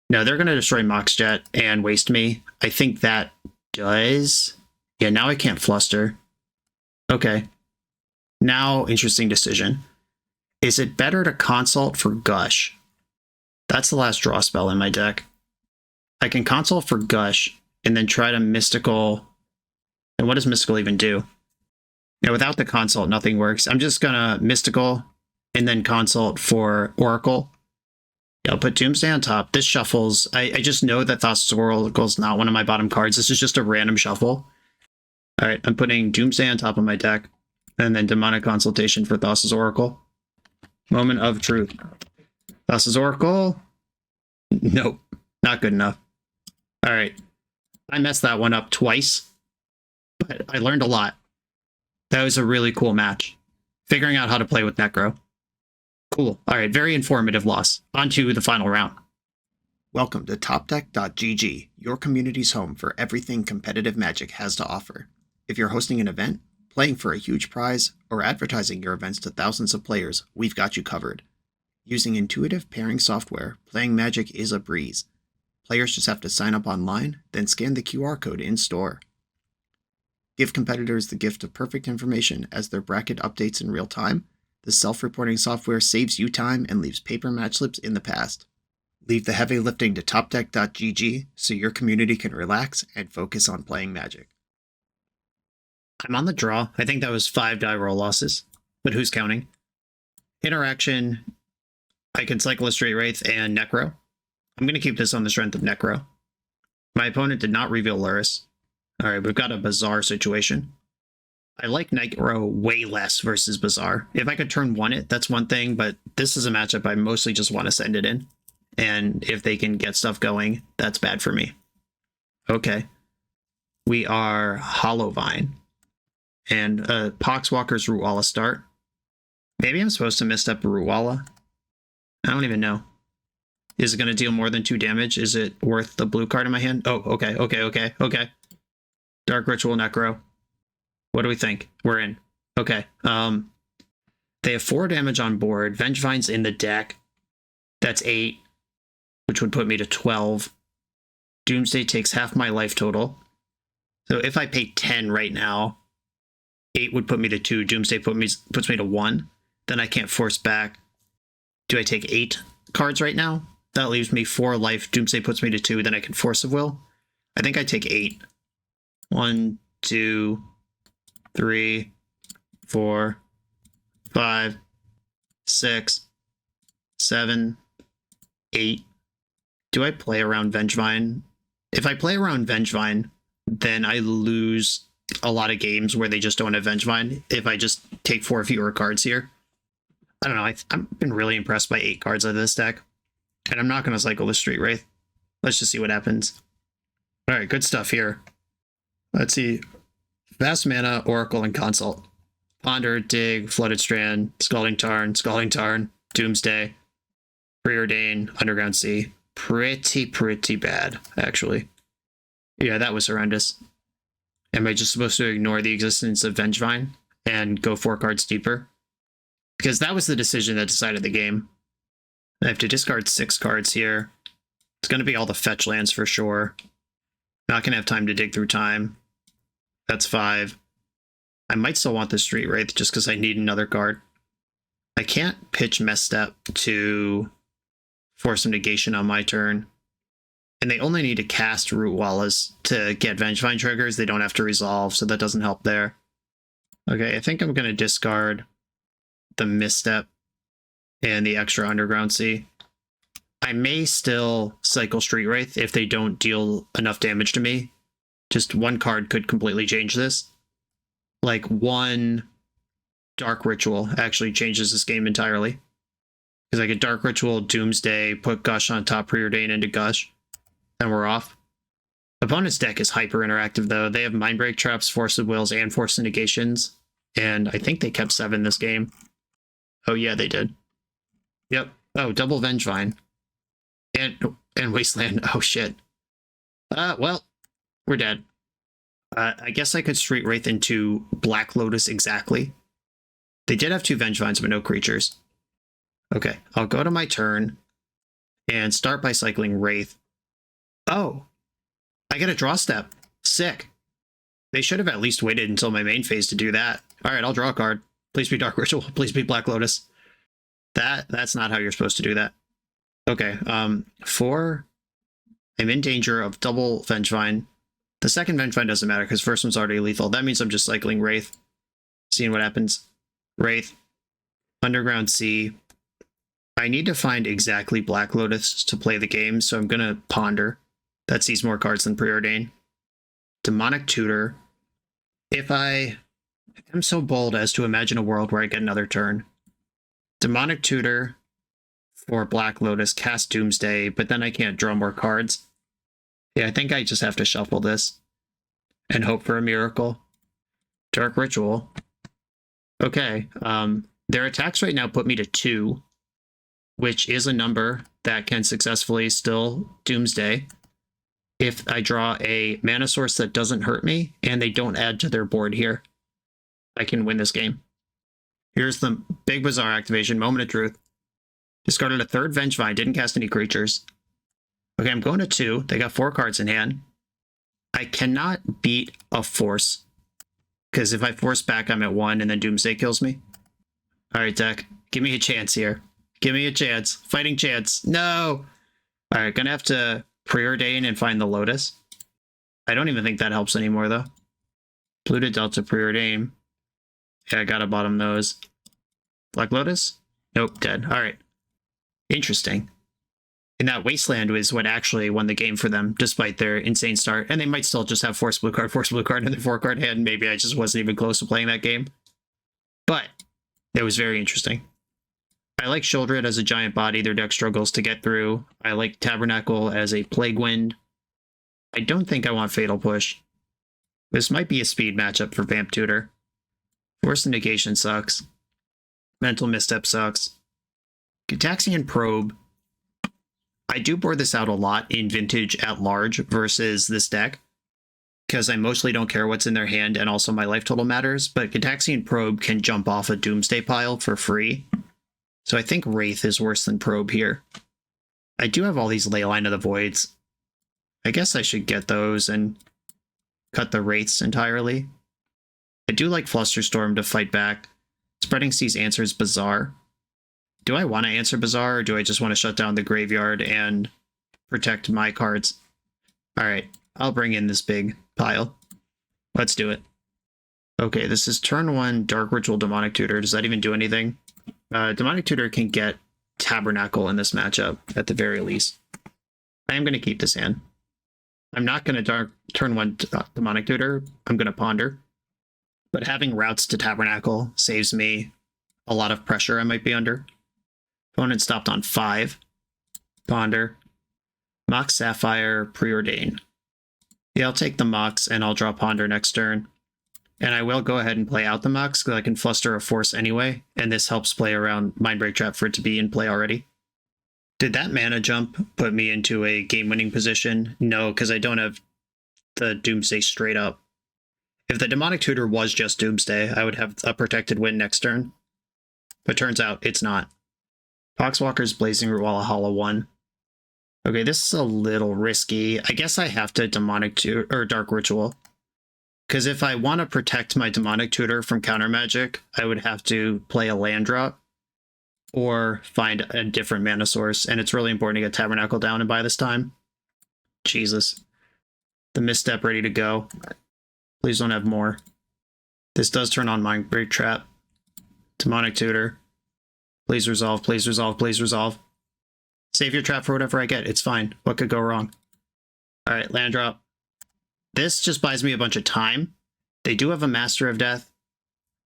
No, they're going to destroy Moxjet and waste me. I think that does. Yeah, now I can't Fluster. Okay. Now, interesting decision. Is it better to Consult for Gush? That's the last draw spell in my deck. I can Consult for Gush and then try to Mystical. And what does Mystical even do? Now, without the Consult, nothing works. I'm just going to Mystical and then Consult for Oracle. Yeah, I'll put Doomsday on top. This shuffles. I just know that Thassa's Oracle is not one of my bottom cards. This is just a random shuffle. All right, I'm putting Doomsday on top of my deck, and then Demonic Consultation for Thassa's Oracle. Moment of truth. Thassa's Oracle. Nope, not good enough. All right, I messed that one up twice, but I learned a lot. That was a really cool match. Figuring out how to play with Necro. Cool. All right, very informative loss. On to the final round. Welcome to TopDeck.gg, your community's home for everything competitive Magic has to offer. If you're hosting an event, playing for a huge prize, or advertising your events to thousands of players, we've got you covered. Using intuitive pairing software, playing Magic is a breeze. Players just have to sign up online, then scan the QR code in-store. Give competitors the gift of perfect information as their bracket updates in real time. The self-reporting software saves you time and leaves paper match slips in the past. Leave the heavy lifting to TopDeck.gg so your community can relax and focus on playing Magic. I'm on the draw. I think that was 5 die roll losses, but who's counting? Interaction. I can cycle a Straight Wraith and Necro. I'm going to keep this on the strength of Necro. My opponent did not reveal Luris. All right, we've got a bizarre situation. I like Necro way less versus Bizarre. If I could turn 1 it, that's one thing, but this is a matchup I mostly just want to send it in. And if they can get stuff going, that's bad for me. Okay. We are Hollowvine. And Poxwalker's Rootwalla start. Maybe I'm supposed to misstep Rootwalla. I don't even know. Is it going to deal more than 2 damage? Is it worth the blue card in my hand? Oh, okay. Dark Ritual Necro. What do we think? We're in. Okay. They have 4 damage on board. Vengevine's in the deck. That's 8, which would put me to 12. Doomsday takes half my life total. So if I pay 10 right now, 8 would put me to 2. Doomsday puts me to 1. Then I can't force back. Do I take 8 cards right now? That leaves me 4 life. Doomsday puts me to 2. Then I can Force of Will. I think I take 8. 1, 2, 3, 4, 5, 6, 7, 8. Do I play around Vengevine? If I play around Vengevine, then I lose a lot of games where they just don't have Vengevine if I just take 4 fewer cards here. I don't know. I've been really impressed by 8 cards out of this deck. And I'm not going to cycle the Street Wraith. Let's just see what happens. All right, good stuff here. Let's see. Vast Mana, Oracle, and Consult. Ponder, Dig, Flooded Strand, Scalding Tarn, Doomsday, Preordain, Underground Sea. Pretty bad, actually. Yeah, that was horrendous. Am I just supposed to ignore the existence of Vengevine and go 4 cards deeper? Because that was the decision that decided the game. I have to discard 6 cards here. It's going to be all the fetch lands for sure. Not going to have time to dig through time. That's 5. I might still want the Street Wraith just because I need another card. I can't pitch Misstep to force some negation on my turn. And they only need to cast Root Wallace to get Vengevine triggers. They don't have to resolve, so that doesn't help there. Okay, I think I'm going to discard the Misstep and the extra Underground Sea. I may still cycle Street Wraith if they don't deal enough damage to me. Just 1 card could completely change this. Like 1 Dark Ritual actually changes this game entirely. Because I get Dark Ritual, Doomsday, put Gush on top, Preordain into Gush. Then we're off. Opponent's deck is hyper interactive though. They have Mindbreak Traps, Force of Wills, and Force of Negations. And I think they kept 7 this game. Oh yeah, they did. Yep. Oh, double Vengevine. And Wasteland. Oh shit. Well, we're dead. I guess I could Street Wraith into Black Lotus exactly. They did have 2 Vengevines, but no creatures. Okay, I'll go to my turn and start by cycling Wraith. Oh, I get a draw step. Sick. They should have at least waited until my main phase to do that. All right, I'll draw a card. Please be Dark Ritual. Please be Black Lotus. That's not how you're supposed to do that. Okay, 4. I'm in danger of double Vengevine. The second Vengevine doesn't matter because first one's already lethal. That means I'm just cycling Wraith. Seeing what happens. Wraith. Underground Sea. I need to find exactly Black Lotus to play the game, so I'm going to Ponder. That sees more cards than Preordain. Demonic Tutor. If I am so bold as to imagine a world where I get another turn. Demonic Tutor for Black Lotus, cast Doomsday, but then I can't draw more cards. Yeah, I think I just have to shuffle this and hope for a miracle. Dark Ritual. Okay, their attacks right now put me to 2, which is a number that can successfully still Doomsday if I draw a mana source that doesn't hurt me and they don't add to their board here. I can win this game. Here's the big Bazaar activation, Moment of Truth. Discarded a 3rd Vengevine, didn't cast any creatures. Okay, I'm going to 2. They got 4 cards in hand. I cannot beat a Force, because if I force back, I'm at 1, and then Doomsday kills me. All right, deck. Give me a chance here. Give me a chance. Fighting chance. No! All right, gonna have to Preordain and find the Lotus. I don't even think that helps anymore, though. Blue to Delta, Preordain. Yeah, I gotta bottom those. Black Lotus? Nope, dead. All right. Interesting. And that Wasteland was what actually won the game for them, despite their insane start. And they might still just have Force Blue card in their 4-card hand. Maybe I just wasn't even close to playing that game. But it was very interesting. I like Shieldred as a giant body their deck struggles to get through. I like Tabernacle as a Plague Wind. I don't think I want Fatal Push. This might be a speed matchup for Vamp Tutor. Force of Negation sucks. Mental Misstep sucks. Gitaxian Probe. I do board this out a lot in Vintage at large versus this deck. because I mostly don't care what's in their hand and also my life total matters, but Gitaxian Probe can jump off a Doomsday pile for free. So I think Wraith is worse than Probe here. I do have all these Leyline of the Voids. I guess I should get those and cut the Wraiths entirely. I do like Flusterstorm to fight back. Spreading Seas answers Bazaar. Do I want to answer Bazaar, or do I just want to shut down the graveyard and protect my cards? Alright, I'll bring in this big pile. Let's do it. Okay, this is turn 1 Dark Ritual Demonic Tutor. Does that even do anything? Demonic Tutor can get Tabernacle in this matchup, at the very least. I am going to keep this hand. I'm not going to turn 1 Demonic Tutor. I'm going to Ponder. But having routes to Tabernacle saves me a lot of pressure I might be under. Opponent stopped on 5. Ponder. Mox Sapphire, Preordain. Yeah, I'll take the Mox and I'll draw Ponder next turn. And I will go ahead and play out the Mox because I can fluster a Force anyway, and this helps play around Mindbreak Trap for it to be in play already. Did that mana jump put me into a game-winning position? No, because I don't have the Doomsday straight up. If the Demonic Tutor was just Doomsday, I would have a protected win next turn. But turns out it's not. Poxwalker's Blazing Root Wall Hollow 1. Okay, this is a little risky. I guess I have to Demonic Tutor or Dark Ritual. Because if I want to protect my Demonic Tutor from counter magic, I would have to play a land drop or find a different mana source. And it's really important to get Tabernacle down and by this time. Jesus. The Misstep ready to go. Please don't have more. This does turn on Mindbreak Trap. Demonic Tutor. Please resolve, please resolve, please resolve. Save your trap for whatever I get. It's fine. What could go wrong? Alright, land drop. This just buys me a bunch of time. They do have a Master of Death.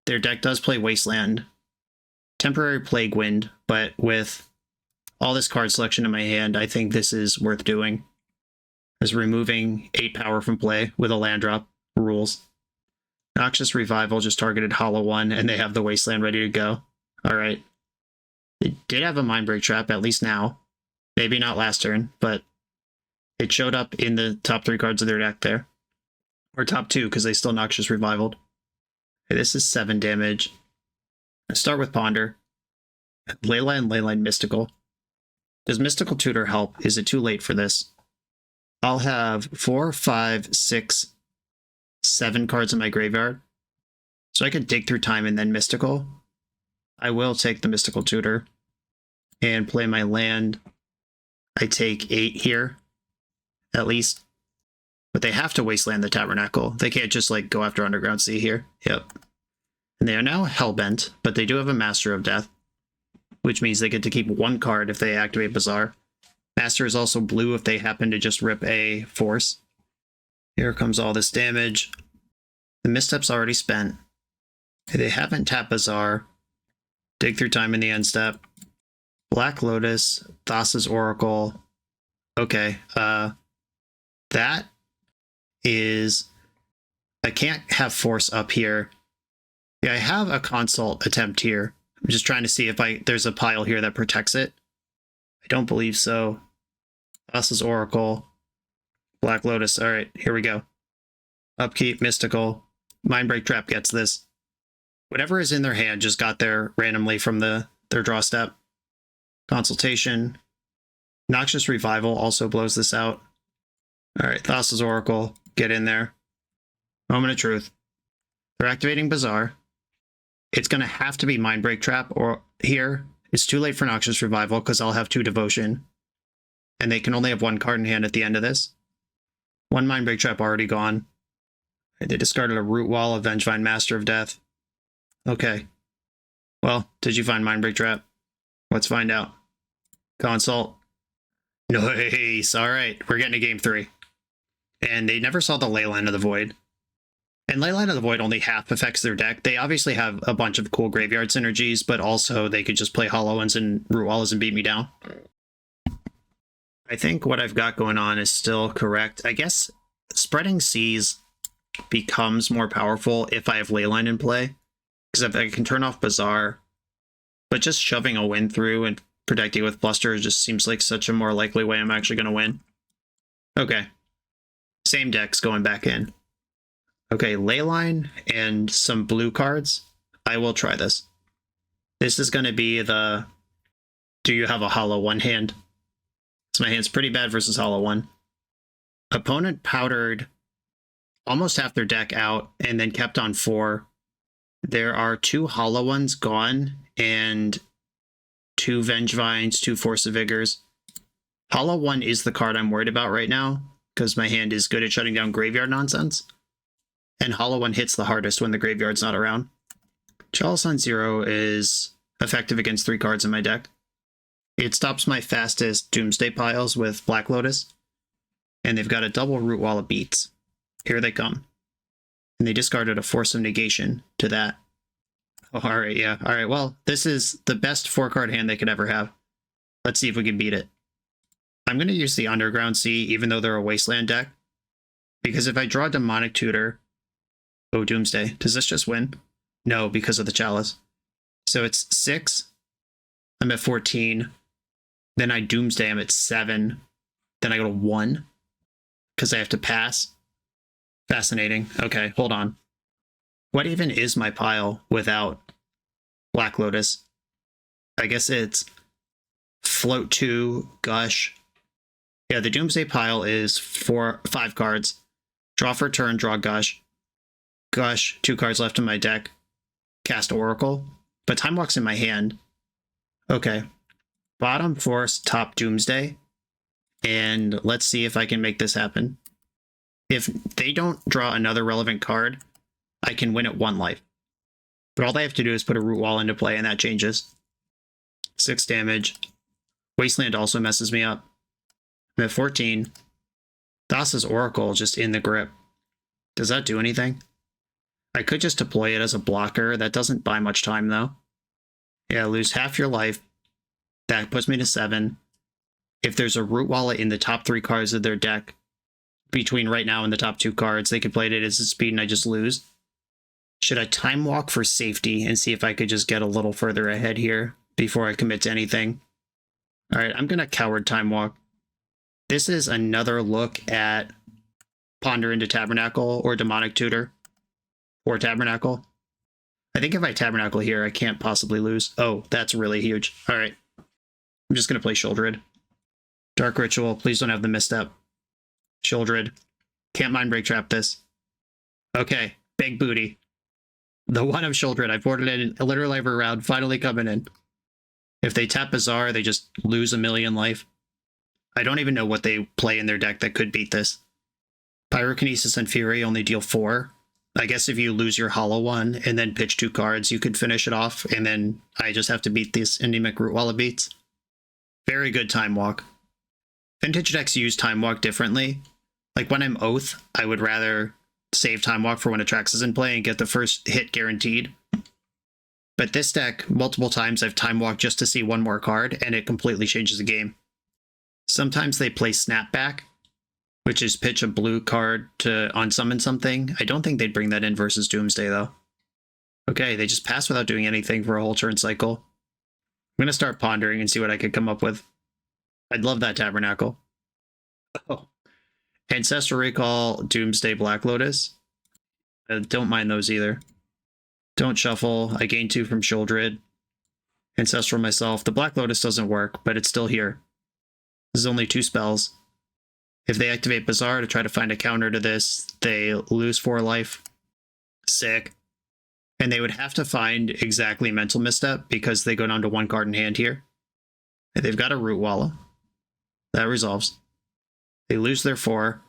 Their deck does play Wasteland. Temporary Plague Wind, but with all this card selection in my hand, I think this is worth doing. Is removing 8 power from play with a land drop rules. Noxious Revival just targeted Hollow 1, and they have the Wasteland ready to go. Alright. They did have a Mindbreak Trap, at least now. Maybe not last turn, but it showed up in the top 3 cards of their deck there. Or top 2, because they still Noxious Revivaled. Okay, this is 7 damage. I start with Ponder. Leyline, Leyline Mystical. Does Mystical Tutor help? Is it too late for this? I'll have 4, 5, 6, 7 cards in my graveyard. So I could dig through time and then Mystical. I will take the Mystical Tutor and play my land. I take 8 here, at least. But they have to Wasteland the Tabernacle. They can't just, like, go after Underground Sea here. Yep. And they are now Hellbent, but they do have a Master of Death, which means they get to keep 1 card if they activate Bazaar. Master is also blue if they happen to just rip a Force. Here comes all this damage. The Misstep's already spent. They haven't tapped Bazaar. Dig through time in the end step. Black Lotus, Thassa's Oracle. Okay, that is... I can't have Force up here. Yeah, I have a Consult attempt here. I'm just trying to see if there's a pile here that protects it. I don't believe so. Thassa's Oracle. Black Lotus. Alright, here we go. Upkeep, Mystical. Mindbreak Trap gets this. Whatever is in their hand just got there randomly from their draw step. Consultation. Noxious Revival also blows this out. Alright, Thassa's Oracle. Get in there. Moment of Truth. They're activating Bazaar. It's going to have to be Mindbreak Trap or here. It's too late for Noxious Revival because I'll have 2 Devotion. And they can only have 1 card in hand at the end of this. 1 Mindbreak Trap already gone. They discarded a Root Wall, a Vengevine, Master of Death. Okay. Well, did you find Mindbreak Trap? Let's find out. Consult. Nice. Alright, we're getting to game 3. And they never saw the Leyline of the Void. And Leyline of the Void only half affects their deck. They obviously have a bunch of cool graveyard synergies, but also they could just play Hollow Ones and Root Walls and beat me down. I think what I've got going on is still correct. I guess Spreading Seas becomes more powerful if I have Leyline in play. Because if I can turn off Bazaar, but just shoving a win through and protecting with Bluster just seems like such a more likely way I'm actually going to win. Okay. Same decks going back in. Okay, Leyline and some blue cards. I will try this. This is going to be the do you have a hollow one hand? So my hand's pretty bad versus hollow one. Opponent powdered almost half their deck out and then kept on 4. There are 2 hollow ones gone and 2 Vengevines, 2 Force of Vigors. Hollow one is the card I'm worried about right now because my hand is good at shutting down graveyard nonsense. And hollow one hits the hardest when the graveyard's not around. Chalice on 0 is effective against 3 cards in my deck. It stops my fastest Doomsday piles with Black Lotus. And they've got a double root wall of beats. Here they come. And they discarded a Force of Negation to that. Oh, alright, yeah. Alright, well, this is the best 4-card hand they could ever have. Let's see if we can beat it. I'm going to use the Underground Sea, even though they're a Wasteland deck. Because if I draw Demonic Tutor... Oh, Doomsday. Does this just win? No, because of the Chalice. So it's 6. I'm at 14. Then I Doomsday, I'm at 7. Then I go to 1. Because I have to pass. Fascinating. Okay, hold on. What even is my pile without Black Lotus? I guess it's Float 2, Gush. Yeah, the Doomsday pile is 5 cards. Draw for turn, draw Gush. Gush, 2 cards left in my deck. Cast Oracle. But Time Walk's in my hand. Okay. Bottom Force, top Doomsday. And let's see if I can make this happen. If they don't draw another relevant card, I can win at 1 life. But all they have to do is put a Root Wall into play, and that changes. 6 damage. Wasteland also messes me up. I'm at 14. Thassa's Oracle just in the grip. Does that do anything? I could just deploy it as a blocker. That doesn't buy much time, though. Yeah, lose half your life. That puts me to 7. If there's a Root Wallet in the top 3 cards of their deck, between right now and the top 2 cards, they could play it as a speed and I just lose. Should I Time Walk for safety and see if I could just get a little further ahead here before I commit to anything? Alright, I'm going to Coward Time Walk. This is another look at Ponder into Tabernacle or Demonic Tutor. Or Tabernacle. I think if I Tabernacle here, I can't possibly lose. Oh, that's really huge. Alright. I'm just going to play Shouldred. Dark Ritual. Please don't have the misstep. Shouldred. Can't Mind Break Trap this. Okay. Big booty. The one of Shouldred. I've ordered it in literally every round. Finally coming in. If they tap Bazaar, they just lose 1,000,000 life. I don't even know what they play in their deck that could beat this. Pyrokinesis and Fury only deal 4. I guess if you lose your hollow one and then pitch 2 cards, you could finish it off, and then I just have to beat these Endemic Root Wall of beats. Very good Time Walk. Vintage decks use Time Walk differently. Like when I'm Oath, I would rather save Time Walk for when Atrax is in play and get the first hit guaranteed. But this deck, multiple times I've Time Walked just to see 1 more card, and it completely changes the game. Sometimes they play Snapback, which is pitch a blue card to unsummon something. I don't think they'd bring that in versus Doomsday, though. Okay, they just pass without doing anything for a whole turn cycle. I'm going to start pondering and see what I could come up with. I'd love that Tabernacle. Oh. Ancestral Recall, Doomsday, Black Lotus. I don't mind those either. Don't shuffle. I gain 2 from Shouldred. Ancestral myself. The Black Lotus doesn't work, but it's still here. This is only 2 spells. If they activate Bazaar to try to find a counter to this, they lose 4 life. Sick. And they would have to find exactly Mental Misstep because they go down to 1 card in hand here. And they've got a Root Walla. That resolves. They lose their 4.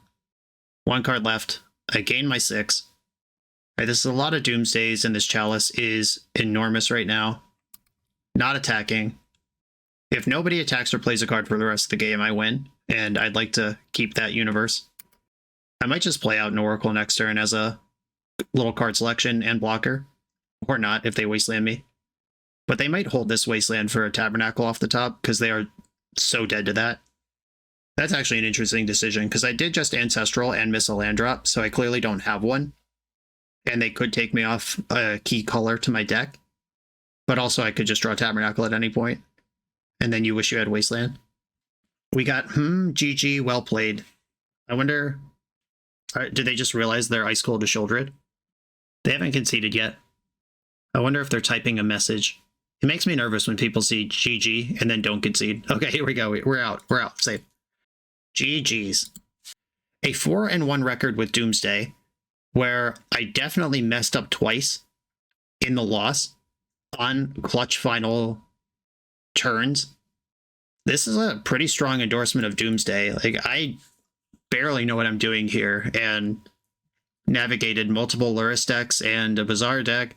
1 card left. I gain my 6. Right, this is a lot of Doomsdays, and this Chalice is enormous right now. Not attacking. If nobody attacks or plays a card for the rest of the game, I win. And I'd like to keep that universe. I might just play out an Oracle next turn as a little card selection and blocker. Or not, if they Wasteland me. But they might hold this Wasteland for a Tabernacle off the top, because they are so dead to that. That's actually an interesting decision, because I did just Ancestral and miss a land drop, so I clearly don't have one. And they could take me off a key color to my deck. But also I could just draw Tabernacle at any point. And then you wish you had Wasteland. We got, GG, well played. I wonder Did they just realize they're ice cold to Shieldred? They haven't conceded yet. I wonder if they're typing a message. It makes me nervous when people see GG and then don't concede. Okay, here we go. We're out. We're out. Safe. GG's. A 4-1 record with Doomsday, where I definitely messed up twice in the loss on clutch final turns. This is a pretty strong endorsement of Doomsday. Like, I barely know what I'm doing here and navigated multiple Luris decks and a Bazaar deck.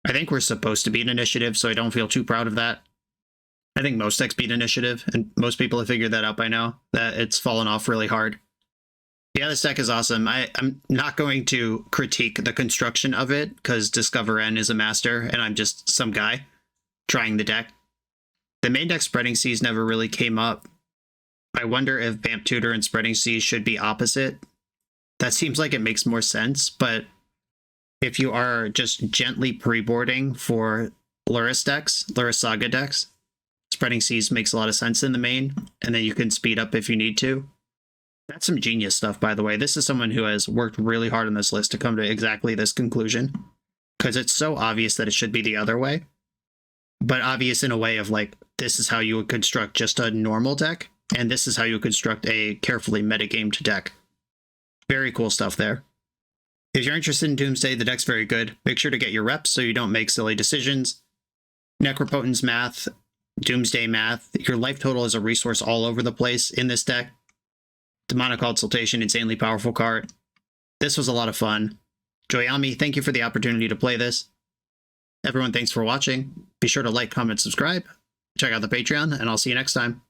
I think we're supposed to beat Initiative, so I don't feel too proud of that. I think most decks beat Initiative, and most people have figured that out by now, that it's fallen off really hard. Yeah, this deck is awesome. I'm not going to critique the construction of it, because Discover N is a master, and I'm just some guy trying the deck. The main deck Spreading Seas never really came up. I wonder if Vamp Tutor and Spreading Seas should be opposite. That seems like it makes more sense, but if you are just gently pre-boarding for Luris decks, Luris Saga decks, Spreading Seas makes a lot of sense in the main, and then you can speed up if you need to. That's some genius stuff, by the way. This is someone who has worked really hard on this list to come to exactly this conclusion, because it's so obvious that it should be the other way, but obvious in a way of like, this is how you would construct just a normal deck, and this is how you would construct a carefully metagamed deck. Very cool stuff there. If you're interested in Doomsday, the deck's very good. Make sure to get your reps so you don't make silly decisions. Necropotence math, Doomsday math. Your life total is a resource all over the place in this deck. Demonic Consultation, insanely powerful card. This was a lot of fun. Joyami, thank you for the opportunity to play this. Everyone, thanks for watching. Be sure to like, comment, subscribe. Check out the Patreon, and I'll see you next time.